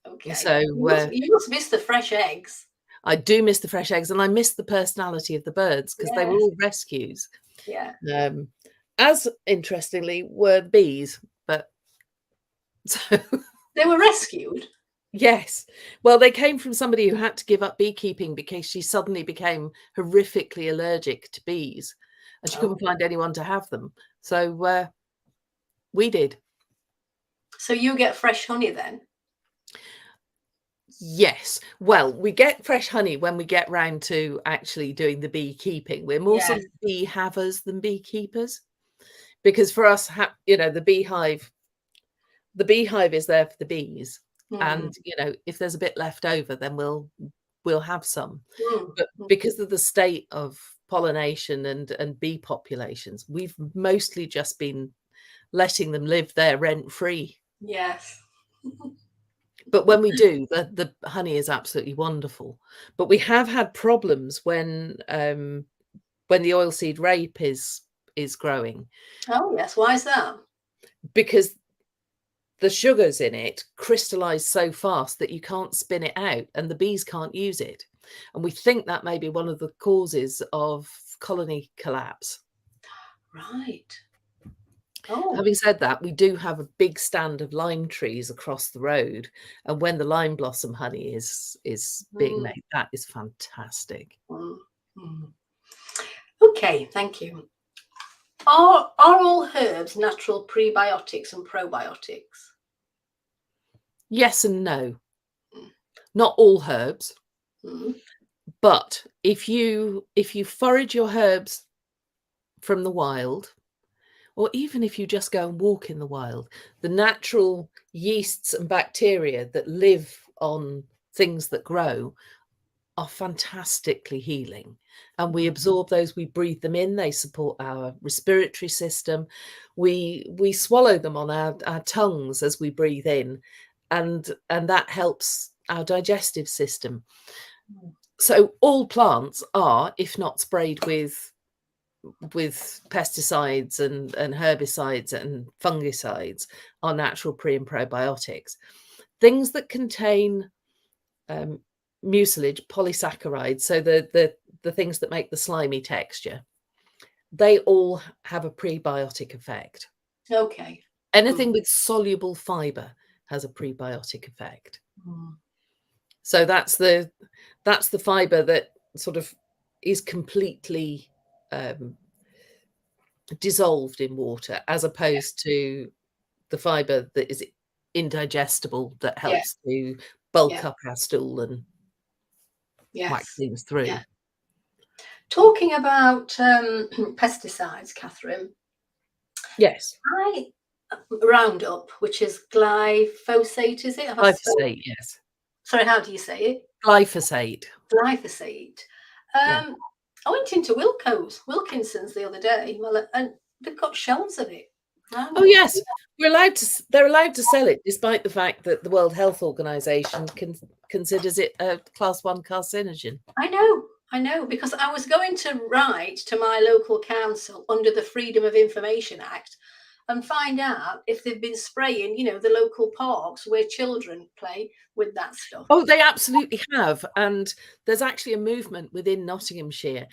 okay. So You must miss the fresh eggs. I do miss the fresh eggs, and I miss the personality of the birds because they were Yes. all rescues. Yeah. As interestingly were the bees, but so They were rescued. yes. Well, they came from somebody who had to give up beekeeping because she suddenly became horrifically allergic to bees and she couldn't find anyone to have them. So we did. So you get fresh honey then? Yes. Well, we get fresh honey when we get round to actually doing the beekeeping. We're more sort of bee havers than beekeepers because for us, the beehive is there for the bees. And, if there's a bit left over, then we'll have some. But because of the state of pollination and bee populations, we've mostly just been letting them live there rent free. Yes. But when we do, the honey is absolutely wonderful. But we have had problems when the oilseed rape is growing. Oh yes. Why is that? Because the sugars in it crystallize so fast that you can't spin it out and the bees can't use it. And we think that may be one of the causes of colony collapse. Right. Oh. Having said that, we do have a big stand of lime trees across the road. And when the lime blossom honey is being made, that is fantastic. Okay, thank you. Are all herbs natural prebiotics and probiotics? Yes and no. Not all herbs. But if you forage your herbs from the wild, or even if you just go and walk in the wild, the natural yeasts and bacteria that live on things that grow are fantastically healing. And we absorb those, we breathe them in, they support our respiratory system. We swallow them on our tongues as we breathe in, and that helps our digestive system. So all plants are, if not sprayed with pesticides and herbicides and fungicides, are natural pre and probiotics. Things that contain mucilage, polysaccharides, so the things that make the slimy texture, they all have a prebiotic effect. Okay. Anything with soluble fiber has a prebiotic effect. So that's the fiber that sort of is completely dissolved in water, as opposed to the fiber that is indigestible, that helps to bulk up our stool and whack things through. Talking about pesticides, Catherine. Yes. Roundup, which is glyphosate, is it? Glyphosate, yes. Sorry, how do you say it? Glyphosate. Glyphosate. I went into Wilkinson's the other day, and they've got shelves of it. Oh yes, they're allowed to sell it, despite the fact that the World Health Organization considers it a class 1 carcinogen. I know, because I was going to write to my local council under the Freedom of Information Act and find out if they've been spraying, you know, the local parks where children play with that stuff. Oh, they absolutely have. And there's actually a movement within Nottinghamshire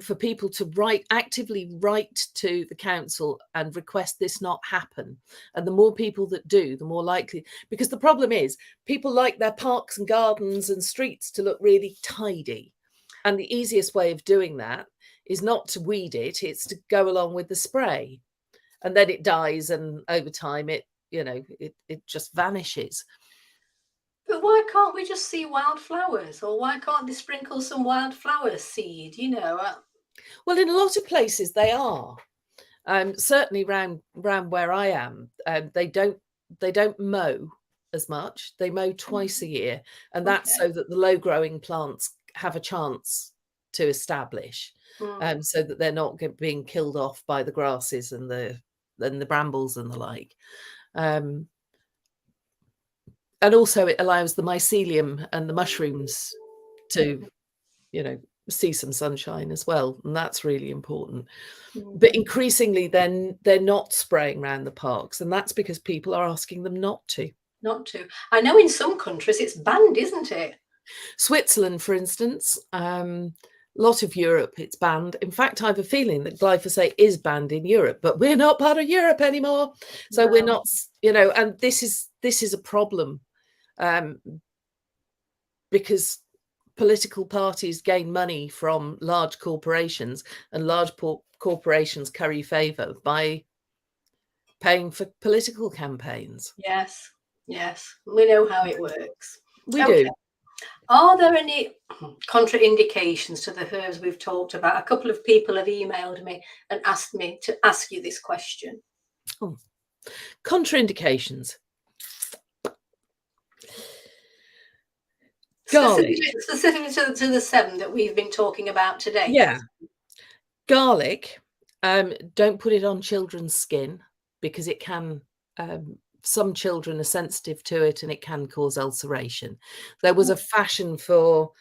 for people to actively write to the council and request this not happen. And the more people that do, the more likely, because the problem is people like their parks and gardens and streets to look really tidy. And the easiest way of doing that is not to weed it, it's to go along with the spray. And then it dies, and over time it just vanishes. But why can't we just see wildflowers, or why can't they sprinkle some wildflower seed, you know? Well, in a lot of places they are. Certainly round where I am, they don't mow as much. They mow twice a year, and that's so that the low growing plants have a chance to establish, so that they're not being killed off by the grasses and the brambles and the like. And also it allows the mycelium and the mushrooms to, see some sunshine as well. And that's really important. But increasingly then they're not spraying around the parks. And that's because people are asking them not to. Not to. I know in some countries it's banned, isn't it? Switzerland, for instance, a lot of Europe, it's banned. In fact, I have a feeling that glyphosate is banned in Europe, but we're not part of Europe anymore. So we're not, and this is a problem, because political parties gain money from large corporations, and large corporations curry favour by paying for political campaigns. Yes, we know how it works. We do. Are there any contraindications to the herbs we've talked about? A couple of people have emailed me and asked me to ask you this question. Oh. Contraindications. Garlic. Specifically to the 7 that we've been talking about today. Yeah. Garlic, don't put it on children's skin, because it can, some children are sensitive to it and it can cause ulceration. There was a fashion for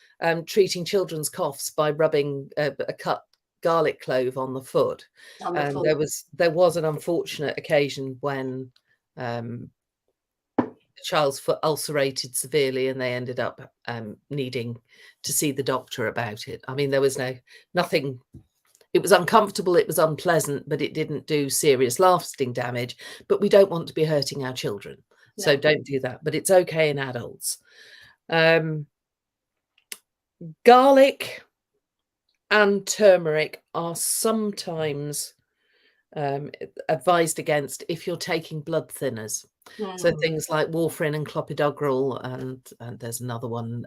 treating children's coughs by rubbing a cut garlic clove on the foot. There was an unfortunate occasion when a child's foot ulcerated severely, and they ended up needing to see the doctor about it. I mean, there was nothing. It was uncomfortable, it was unpleasant, but it didn't do serious lasting damage. But we don't want to be hurting our children. No. So don't do that. But it's okay in adults. Garlic and turmeric are sometimes advised against if you're taking blood thinners. So things like warfarin and clopidogrel, and there's another one,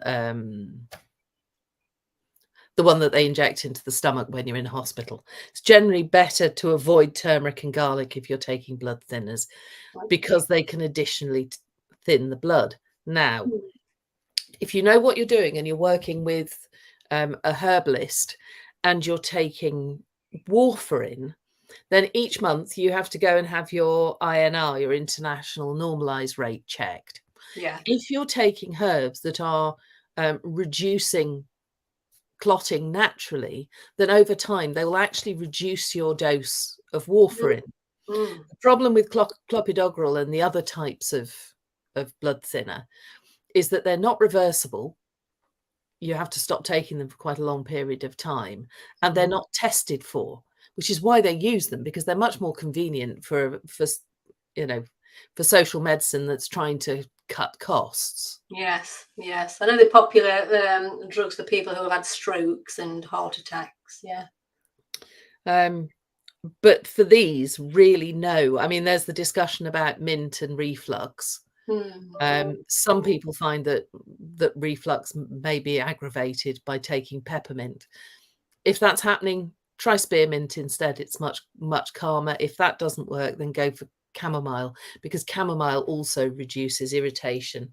the one that they inject into the stomach when you're in hospital. It's generally better to avoid turmeric and garlic if you're taking blood thinners, because they can additionally thin the blood. Now, if you know what you're doing and you're working with a herbalist and you're taking warfarin, then each month you have to go and have your INR, your international normalized rate, checked. Yeah. If you're taking herbs that are reducing clotting naturally, then over time they will actually reduce your dose of warfarin. The problem with clopidogrel and the other types of blood thinner is that they're not reversible. You have to stop taking them for quite a long period of time, and they're not tested for, which is why they use them, because they're much more convenient for social medicine that's trying to cut costs. Yes. I know they're popular drugs for people who have had strokes and heart attacks. Yeah. But for these, really, no. I mean, there's the discussion about mint and reflux. Some people find that reflux may be aggravated by taking peppermint. If that's happening, try spearmint instead. It's much calmer. If that doesn't work, then go for chamomile, because chamomile also reduces irritation.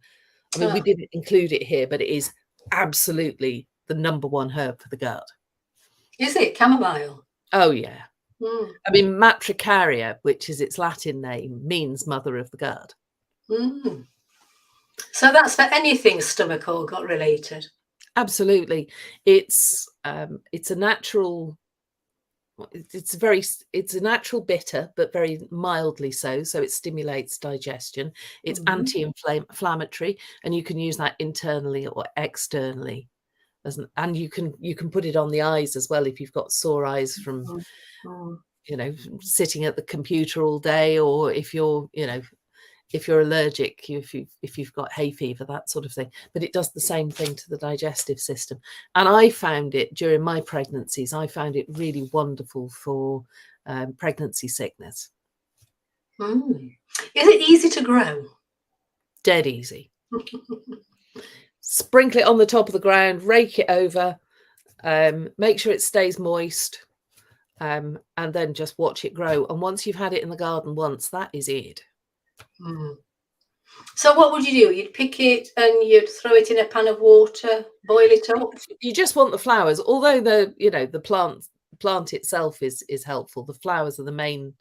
I mean, we didn't include it here, but it is absolutely the #1 herb for the gut. Is it chamomile? Oh yeah. I mean, matricaria, which is its Latin name, means mother of the gut. So that's for anything stomach or gut related. Absolutely. It's a natural it's a natural bitter, but very mildly so. So it stimulates digestion. It's anti-inflammatory, and you can use that internally or externally. And you can put it on the eyes as well if you've got sore eyes from, sitting at the computer all day, or if you're allergic, if you've got hay fever, that sort of thing. But it does the same thing to the digestive system. And I found it during my pregnancies, I found it really wonderful for pregnancy sickness. Is it easy to grow? Dead easy. Sprinkle it on the top of the ground, rake it over, make sure it stays moist, and then just watch it grow. And once you've had it in the garden once, that is it. So what would you do? You'd pick it and you'd throw it in a pan of water, boil it up? You just want the flowers, although the plant itself is helpful. The flowers are the main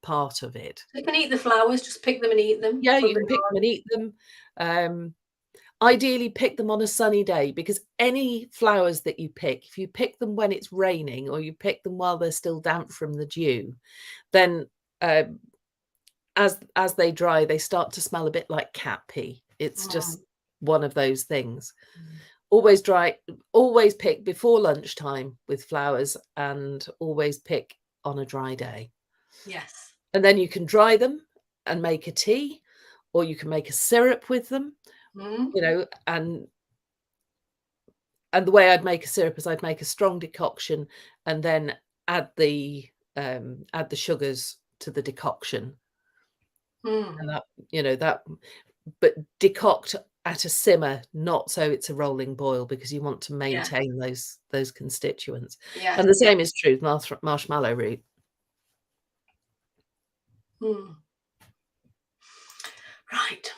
part of it. You can eat the flowers, just pick them and eat them. Yeah, you can pick them and eat them. Ideally pick them on a sunny day, because any flowers that you pick, if you pick them when it's raining or you pick them while they're still damp from the dew, then as they dry, they start to smell a bit like cat pee. It's just one of those things. Always pick before lunchtime with flowers, and always pick on a dry day. Yes. And then you can dry them and make a tea, or you can make a syrup with them. And the way I'd make a syrup is I'd make a strong decoction and then add the sugars to the decoction. And but decoct at a simmer, not so it's a rolling boil, because you want to maintain those constituents. Yes. And the same is true with marshmallow root. Right.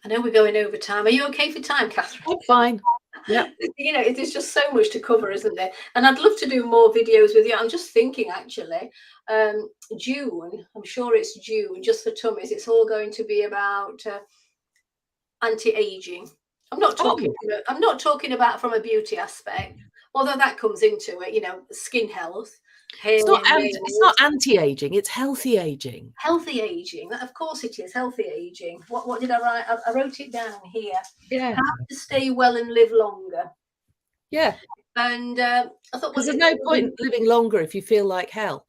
I know we're going over time. Are you okay for time, Catherine? I'm fine. Yeah. It is just so much to cover, isn't there? And I'd love to do more videos with you. I'm just thinking, actually, June, I'm sure it's June, just for tummies, it's all going to be about anti-aging. I'm not talking about from a beauty aspect, although that comes into it, skin health. It's not anti-aging, it's healthy aging. Healthy aging, of course it is. Healthy aging. What did I write? I wrote it down here. Yeah. How to stay well and live longer. Yeah. And I thought, because there's no point living longer if you feel like hell.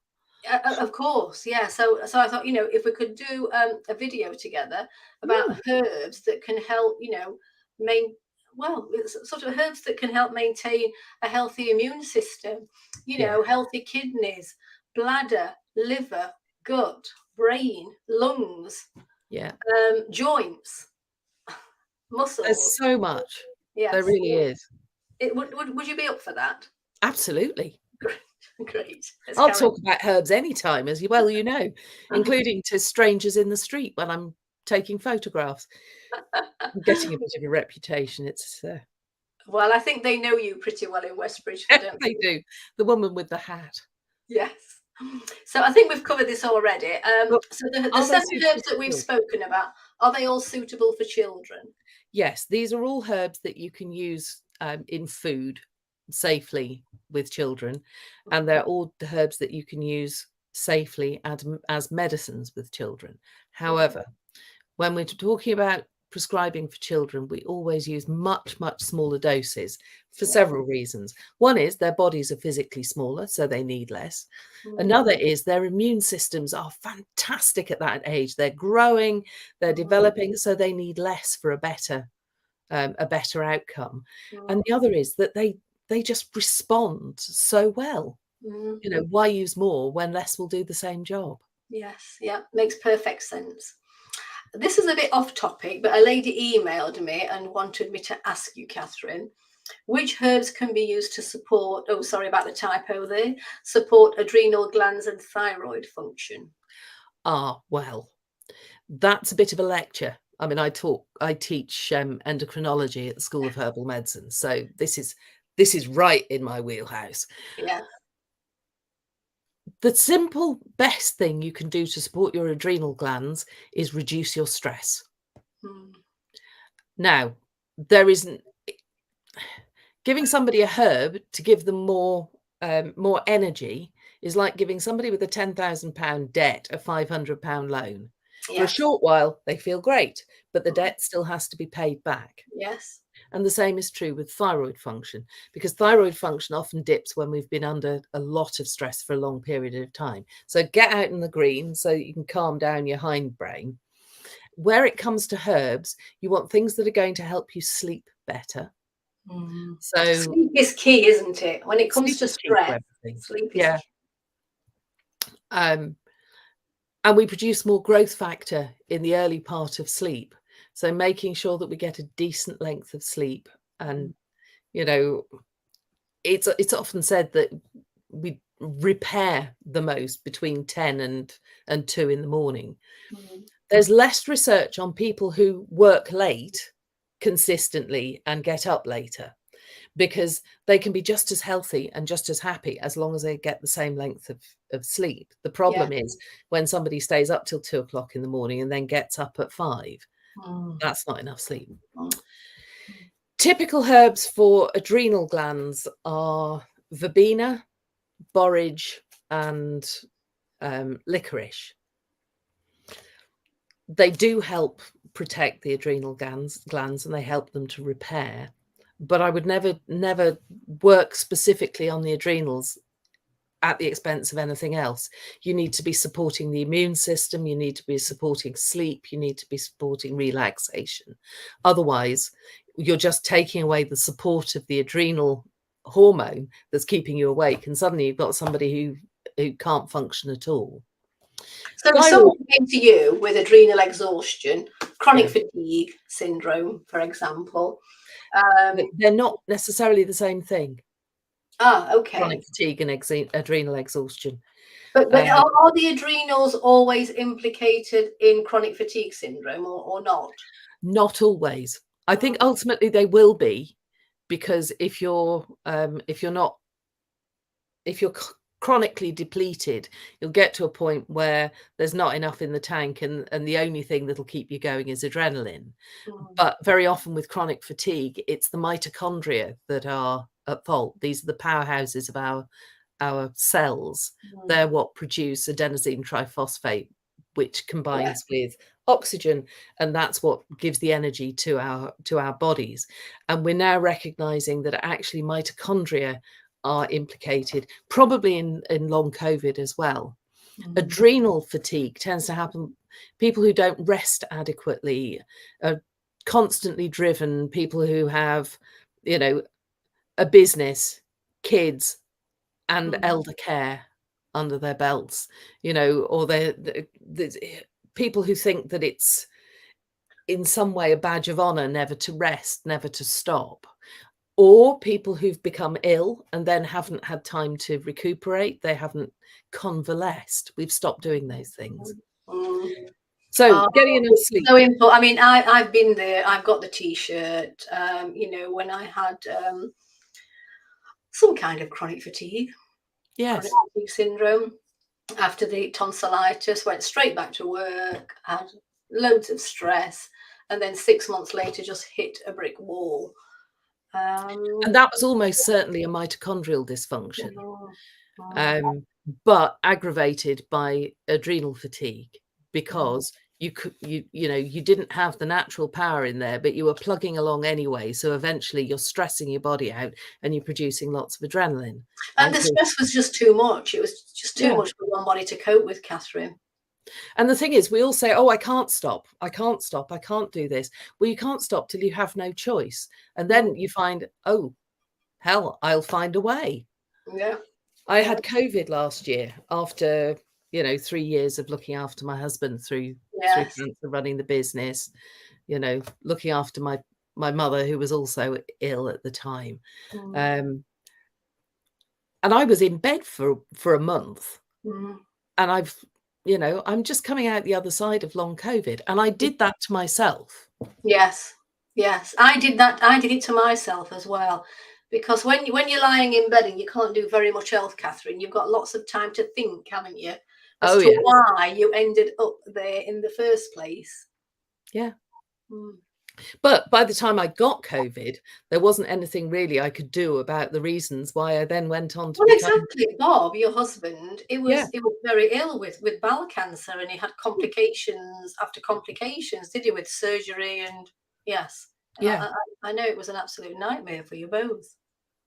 Of course, yeah. So I thought, if we could do a video together about herbs that can help, it's sort of herbs that can help maintain a healthy immune system, healthy kidneys, bladder, liver, gut, brain, lungs, joints, muscles. There's so much. Yes. There really is. Would you be up for that? Absolutely. Great. I'll talk about herbs anytime, as well, including to strangers in the street when I'm taking photographs. I'm getting a bit of a reputation. Well, I think they know you pretty well in Westbridge. Don't they do. The woman with the hat. Yes. So I think we've covered this already. So the 7 herbs that we've spoken about, are they all suitable for children? Yes, these are all herbs that you can use in food safely with children, and they're all the herbs that you can use safely as medicines with children. However, when we're talking about prescribing for children, we always use much smaller doses for several reasons. One is their bodies are physically smaller, so they need less. Another is their immune systems are fantastic at that age. They're growing, they're developing, so they need less for a better outcome. And the other is that they just respond so well. Why use more when less will do the same job? Yes, yeah, makes perfect sense. This is a bit off topic, but a lady emailed me and wanted me to ask you, Catherine, which herbs can be used to support, about the typo there, support adrenal glands and thyroid function? Well, that's a bit of a lecture. I mean, I teach endocrinology at the School of Herbal Medicine, so this is right in my wheelhouse. Yeah. The simple best thing you can do to support your adrenal glands is reduce your stress. Now, there isn't giving somebody a herb to give them more energy is like giving somebody with a £10,000 debt a £500 loan. Yes. For a short while, they feel great, but the debt still has to be paid back. Yes. And the same is true with thyroid function, because thyroid function often dips when we've been under a lot of stress for a long period of time. So get out in the green so you can calm down your hindbrain. Where it comes to herbs, you want things that are going to help you sleep better. So sleep is key, isn't it? When it comes to stress, sleep is key. And we produce more growth factor in the early part of sleep. So making sure that we get a decent length of sleep. And, you know, it's often said that we repair the most between 10 and 2 in the morning. There's less research on people who work late consistently and get up later, because they can be just as healthy and just as happy as long as they get the same length of sleep. The problem is when somebody stays up till 2 o'clock in the morning and then gets up at 5, that's not enough sleep. Typical herbs for adrenal glands are verbena, borage, and licorice. They do help protect the adrenal glands and they help them to repair. But I would never work specifically on the adrenals at the expense of anything else. You need to be supporting the immune system. You need to be supporting sleep. You need to be supporting relaxation. Otherwise, you're just taking away the support of the adrenal hormone that's keeping you awake. And suddenly you've got somebody who can't function at all. So if someone came to you with adrenal exhaustion, chronic fatigue syndrome, for example, they're not necessarily the same thing. Okay. Chronic fatigue and adrenal exhaustion. But are the adrenals always implicated in chronic fatigue syndrome or not? Not always. I think ultimately they will be, because if you're chronically depleted, you'll get to a point where there's not enough in the tank and the only thing that'll keep you going is adrenaline. But very often with chronic fatigue, it's the mitochondria that are at fault. These are the powerhouses of our cells. They're what produce adenosine triphosphate, which combines with oxygen, and that's what gives the energy to our bodies. And we're now recognizing that actually mitochondria are implicated, probably in long COVID as well. Adrenal fatigue tends to happen people who don't rest adequately, are constantly driven, people who have, a business, kids, and elder care under their belts, or they're people who think that it's in some way a badge of honor never to rest, never to stop. Or people who've become ill and then haven't had time to recuperate. They haven't convalesced. We've stopped doing those things. So getting enough sleep. So important. I mean, I've been there. I've got the T-shirt. When I had some kind of chronic fatigue. Yes. Chronic fatigue syndrome. After the tonsillitis, went straight back to work, had loads of stress, and then 6 months later just hit a brick wall. And that was almost certainly a mitochondrial dysfunction, but aggravated by adrenal fatigue, because you didn't have the natural power in there, but you were plugging along anyway. So eventually you're stressing your body out and you're producing lots of adrenaline. And the stress was just too much. It was just too much for one body to cope with, Katherine. And the thing is, we all say, oh, I can't stop. I can't stop. I can't do this. Well, you can't stop till you have no choice. And then you find, oh, hell, I'll find a way. Yeah. I had COVID last year after, 3 years of looking after my husband through cancer, running the business, looking after my mother, who was also ill at the time. And I was in bed for a month. And I'm just coming out the other side of long COVID. And I did that to myself. Yes. I did that. I did it to myself as well. Because when you're lying in bed and you can't do very much else, Katherine, you've got lots of time to think, haven't you? As to why you ended up there in the first place. Yeah. But by the time I got COVID, there wasn't anything really I could do about the reasons why I then went on to Well, become. exactly. Bob, your husband, he Yeah. was very ill with bowel cancer, and he had complications after complications, did he, with surgery? And yes, Yeah. I know it was an absolute nightmare for you both.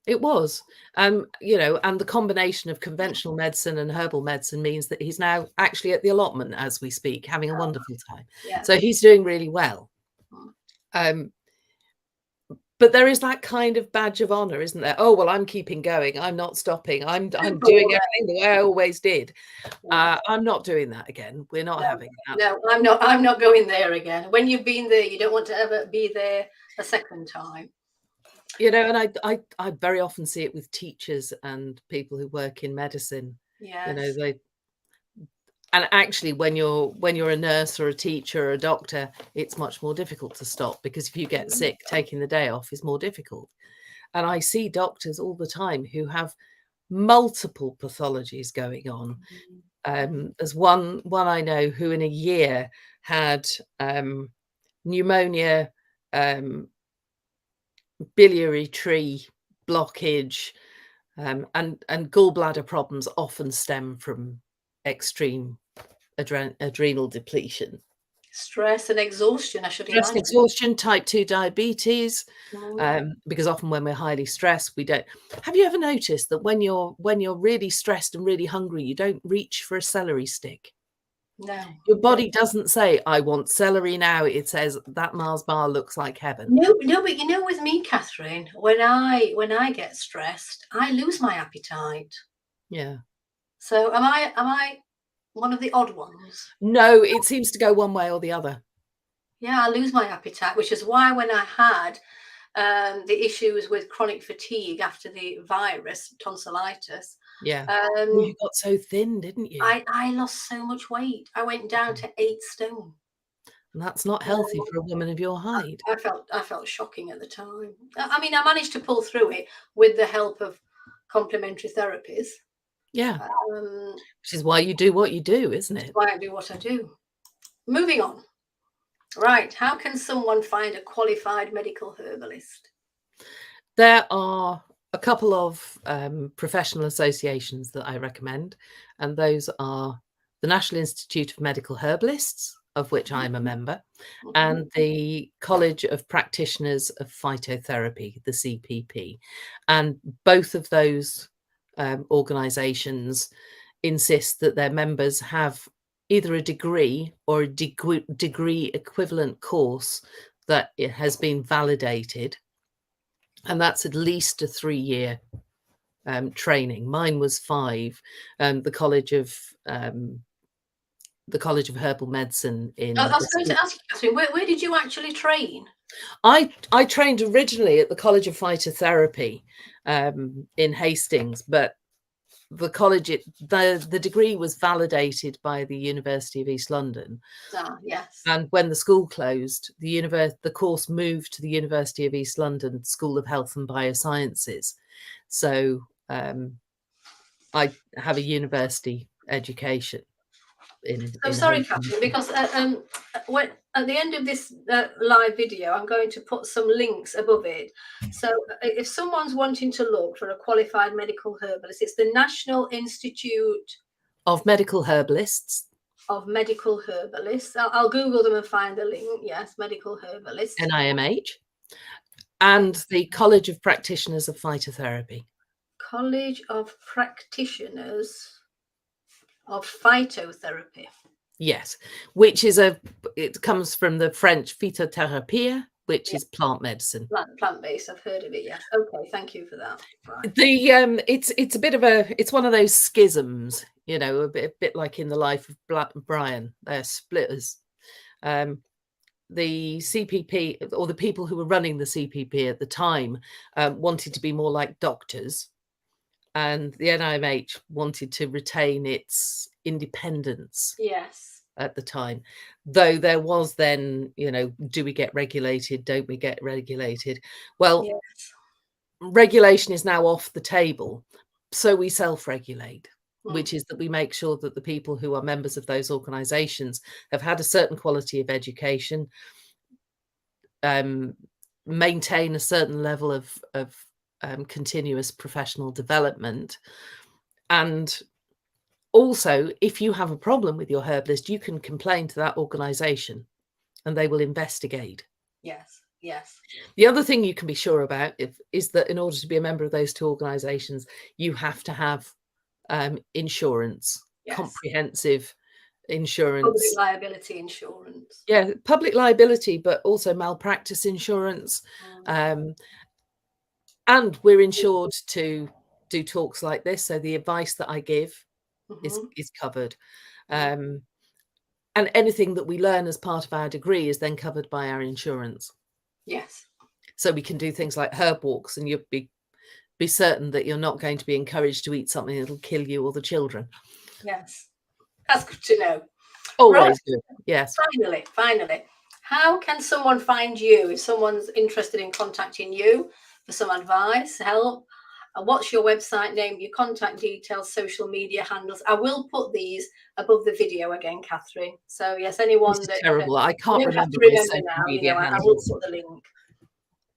It was, you know, and the combination of conventional medicine and herbal medicine means that he's now actually at the allotment as we speak, having a wonderful time. Yeah. So he's doing really well. But there is that kind of badge of honor, isn't there? Oh, well, I'm keeping going. I'm not stopping. I'm doing everything the way I always did. I'm not doing that again. We're not having that. No, I'm not going there again. When you've been there, you don't want to ever be there a second time. You know, and I very often see it with teachers and people who work in medicine. Yes. You know, and actually when you're a nurse or a teacher or a doctor, it's much more difficult to stop, because if you get sick, taking the day off is more difficult. And I see doctors all the time who have multiple pathologies going on. There's one I know who in a year had pneumonia, biliary tree blockage, and gallbladder problems often stem from extreme adrenal depletion. Stress and exhaustion, I should Stress imagine. and exhaustion, type 2 diabetes, because often when we're highly stressed, we don't. Have you ever noticed that when you're really stressed and really hungry, you don't reach for a celery stick? No. Your body doesn't say, I want celery now. It says, that Mars bar looks like heaven. No, but you know, with me, Katherine, when I get stressed, I lose my appetite. Yeah. So am I one of the odd ones? No, it seems to go one way or the other. Yeah, I lose my appetite, which is why when I had the issues with chronic fatigue after the virus, tonsillitis. Yeah. You got so thin, didn't you? I lost so much weight. I went down to 8 stone. And that's not healthy for a woman of your height. I felt shocking at the time. I mean, I managed to pull through it with the help of complementary therapies. Yeah. Which is why you do what you do, isn't it? Why I do what I do. Moving on. Right. How can someone find a qualified medical herbalist? There are a couple of professional associations that I recommend, and those are the National Institute of Medical Herbalists, of which I'm a member, and the College of Practitioners of Phytotherapy, the CPP. And both of those organisations insist that their members have either a degree or a degree equivalent course that it has been validated, and that's at least a 3-year training. Mine was 5. The College of Herbal Medicine in. I was going to ask you, Katherine, where did you actually train? I trained originally at the College of Phytotherapy in Hastings, but the college, the degree was validated by the University of East London. Yes. And when the school closed, the course moved to the University of East London School of Health and Biosciences. So I have a university education. Sorry, Katherine, because when at the end of this live video, I'm going to put some links above it. So if someone's wanting to look for a qualified medical herbalist, it's the National Institute of Medical Herbalists. I'll Google them and find the link. Yes, medical herbalists. NIMH. And the College of Practitioners of Phytotherapy. College of Practitioners of Phytotherapy. Yes, which is it comes from the French phytothérapie, which is plant medicine. Plant-based. I've heard of it. Yes. Okay. Thank you for that. Right. It's a bit of it's one of those schisms, you know, a bit like in the life of Brian. They're splitters. The CPP, or the people who were running the CPP at the time, wanted to be more like doctors. And the NIMH wanted to retain its independence. Yes. At the time, though there was then, you know, do we get regulated? Don't we get regulated? Well, yes. Regulation is now off the table. So we self-regulate, which is that we make sure that the people who are members of those organizations have had a certain quality of education, maintain a certain level of continuous professional development. And also, if you have a problem with your herbalist, you can complain to that organisation and they will investigate. Yes, yes. The other thing you can be sure about is that in order to be a member of those two organisations, you have to have insurance, Yes. Comprehensive insurance. Public liability insurance. Yeah, public liability, but also malpractice insurance. And we're insured to do talks like this. So the advice that I give is covered. And anything that we learn as part of our degree is then covered by our insurance. Yes. So we can do things like herb walks, and you'll be certain that you're not going to be encouraged to eat something that'll kill you or the children. Yes. That's good to know. Always good. Yes. Finally. How can someone find you if someone's interested in contacting you for some advice, help? What's your website name, your contact details, social media handles? I will put these above the video again, Katherine. So yes, anyone that terrible. I can't remember now. I will put the link.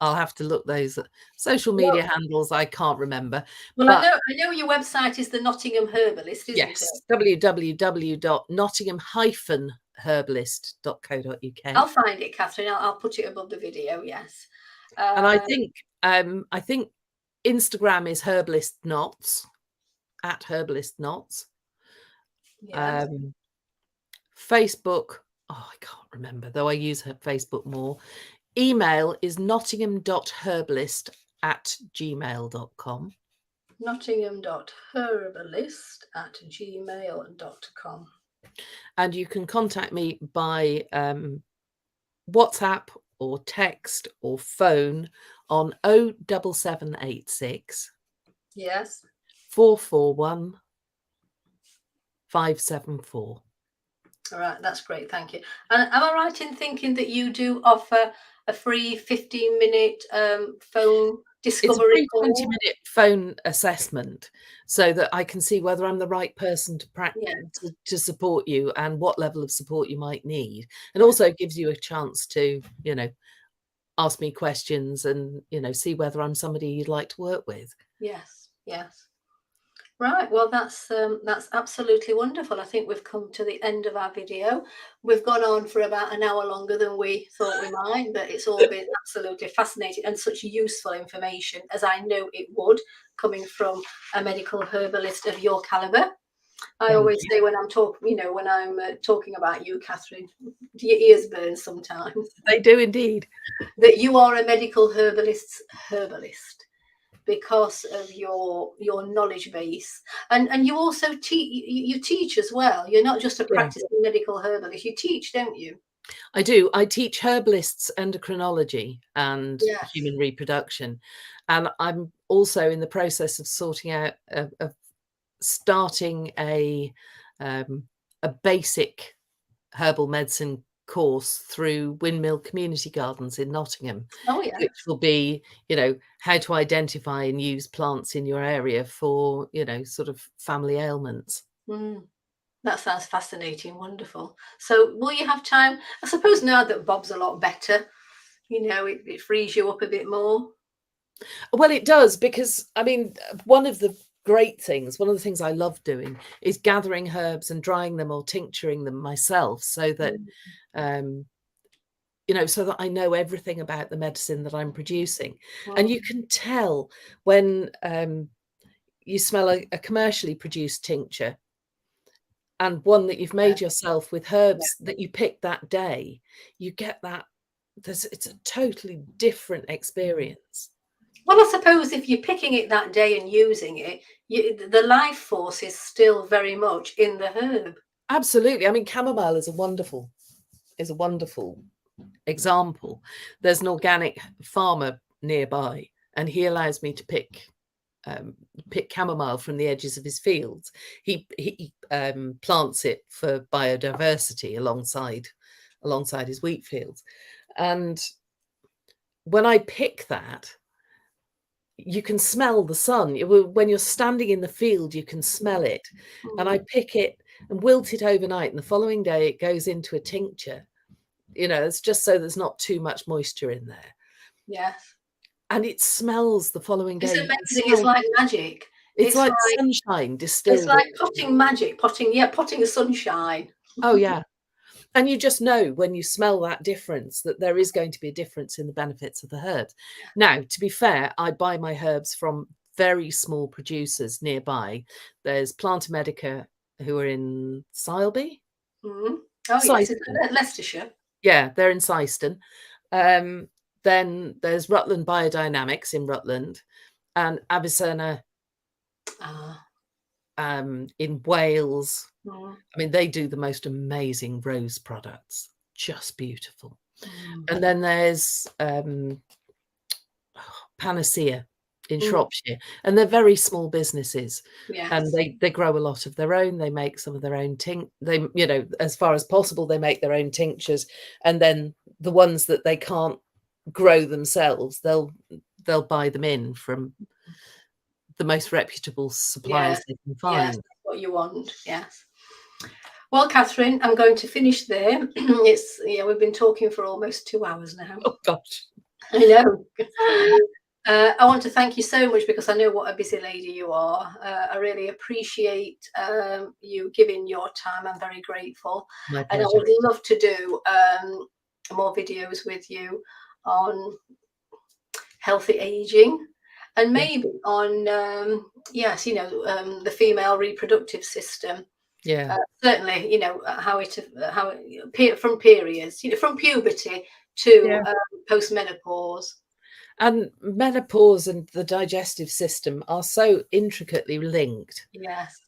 I'll have to look those social media handles. I can't remember. Well, but I know your website is the Nottingham Herbalist, isn't it? Yes, www.nottinghamherbalist.co.uk. I'll find it, Katherine. I'll put it above the video. Yes. And I think Instagram is Herbalist Knots, at Herbalist Knots. Yes. Facebook, I can't remember, though I use Facebook more. Email is nottingham.herbalist@gmail.com. nottingham.herbalist@gmail.com. And you can contact me by WhatsApp or text or phone on 07786 yes 441 574. All right, that's great, thank you. And am I right in thinking that you do offer a free 15-minute phone discovery call? It's a free 20-minute phone assessment, so that I can see whether I'm the right person to practice to support you and what level of support you might need. And also gives you a chance to, ask me questions and, see whether I'm somebody you'd like to work with. Yes. Right, well, that's absolutely wonderful. I think we've come to the end of our video. We've gone on for about an hour longer than we thought we might, but it's all been absolutely fascinating and such useful information, as I know it would, coming from a medical herbalist of your caliber. I always say when I'm talking, talking about you, Katherine, do your ears burn sometimes? They do indeed. That you are a medical herbalist's herbalist, because of your knowledge base, and you also teach as well. You're not just a practicing medical herbalist, you teach, don't you? I do. I teach herbalists endocrinology and human reproduction, and I'm also in the process of sorting out starting a basic herbal medicine course through Windmill Community Gardens in Nottingham, which will be, how to identify and use plants in your area for, sort of family ailments. That sounds fascinating, wonderful. So will you have time? I suppose now that Bob's a lot better, it frees you up a bit more. Well, it does, because one of the things I love doing is gathering herbs and drying them or tincturing them myself, so that so that I know everything about the medicine that I'm producing. And you can tell when you smell a commercially produced tincture and one that you've made yourself with herbs that you picked that day. You get that it's a totally different experience. Well, I suppose if you're picking it that day and using it, the life force is still very much in the herb. Absolutely. Chamomile is a wonderful example. There's an organic farmer nearby, and he allows me to pick chamomile from the edges of his fields. He plants it for biodiversity alongside his wheat fields. And when I pick that, you can smell the sun. When you're standing in the field, you can smell it. And I pick it and wilt it overnight, and the following day it goes into a tincture. you know, it's just so there's not too much moisture in there. Yes. And it smells the following day. It's amazing. It's like magic. It's like sunshine distilled. It's like potting magic, potting the sunshine. Oh, yeah. And you just know when you smell that difference that there is going to be a difference in the benefits of the herbs. Now, to be fair, I buy my herbs from very small producers nearby. There's Planta Medica, who are in Sileby. Mm-hmm. Oh, yes, Leicestershire. Yeah, they're in Syston. Then there's Rutland Biodynamics in Rutland, and Avicenna in Wales. I mean, they do the most amazing rose products, just beautiful. And then there's Panacea in Shropshire, and they're very small businesses. Yes. And they grow a lot of their own. They make some of their own they, you know, as far as possible, they make their own tinctures. And then the ones that they can't grow themselves, they'll buy them in from the most reputable suppliers they can find. Yes, that's what you want. Yes. Well, Katherine, I'm going to finish there. We've been talking for almost 2 hours now. Oh gosh, I know. I want to thank you so much, because I know what a busy lady you are. I really appreciate you giving your time. I'm very grateful. My and I would love to do more videos with you on healthy aging, and maybe on the female reproductive system. Yeah, certainly, you know, how from periods, you know, from puberty to postmenopause. And menopause and the digestive system are so intricately linked. Yes,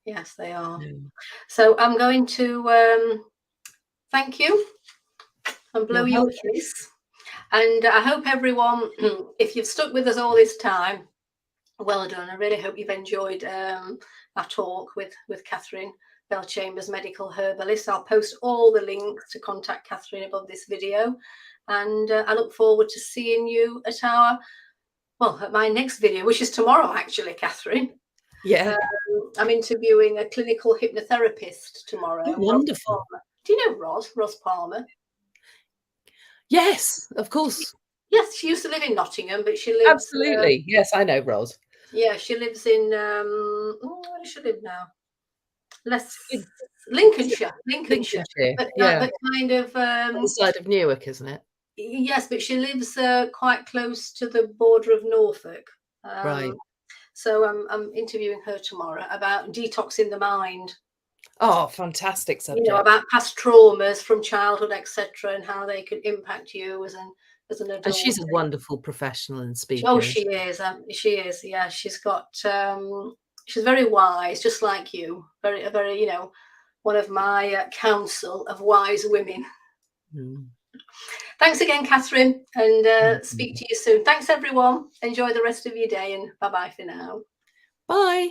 yes, they are. So I'm going to thank you and blow you a kiss. And I hope everyone, if you've stuck with us all this time, well done. I really hope you've enjoyed our talk with Katherine Bellchambers, medical herbalist. I'll post all the links to contact Katherine above this video. And I look forward to seeing you at my next video, which is tomorrow, actually, Katherine. Yeah. I'm interviewing a clinical hypnotherapist tomorrow. Oh, wonderful. Do you know Ros Palmer? Yes, of course. Yes, she used to live in Nottingham, but she lives... Absolutely. Yes, I know Ros. Yeah, she lives in... where does she live now? Lincolnshire. But, but kind of... on the side of Newark, isn't it? Yes, but she lives quite close to the border of Norfolk. Right. So I'm interviewing her tomorrow about detoxing the mind. Oh, fantastic subject. You know, about past traumas from childhood, etc., and how they could impact you as an adult. And she's a wonderful professional and speaker. Oh, she is. She is. Yeah, she's got. She's very wise, just like you. Very, you know, one of my council of wise women. Thanks again, Katherine, and speak to you soon. Thanks, everyone. Enjoy the rest of your day, and bye-bye for now. Bye.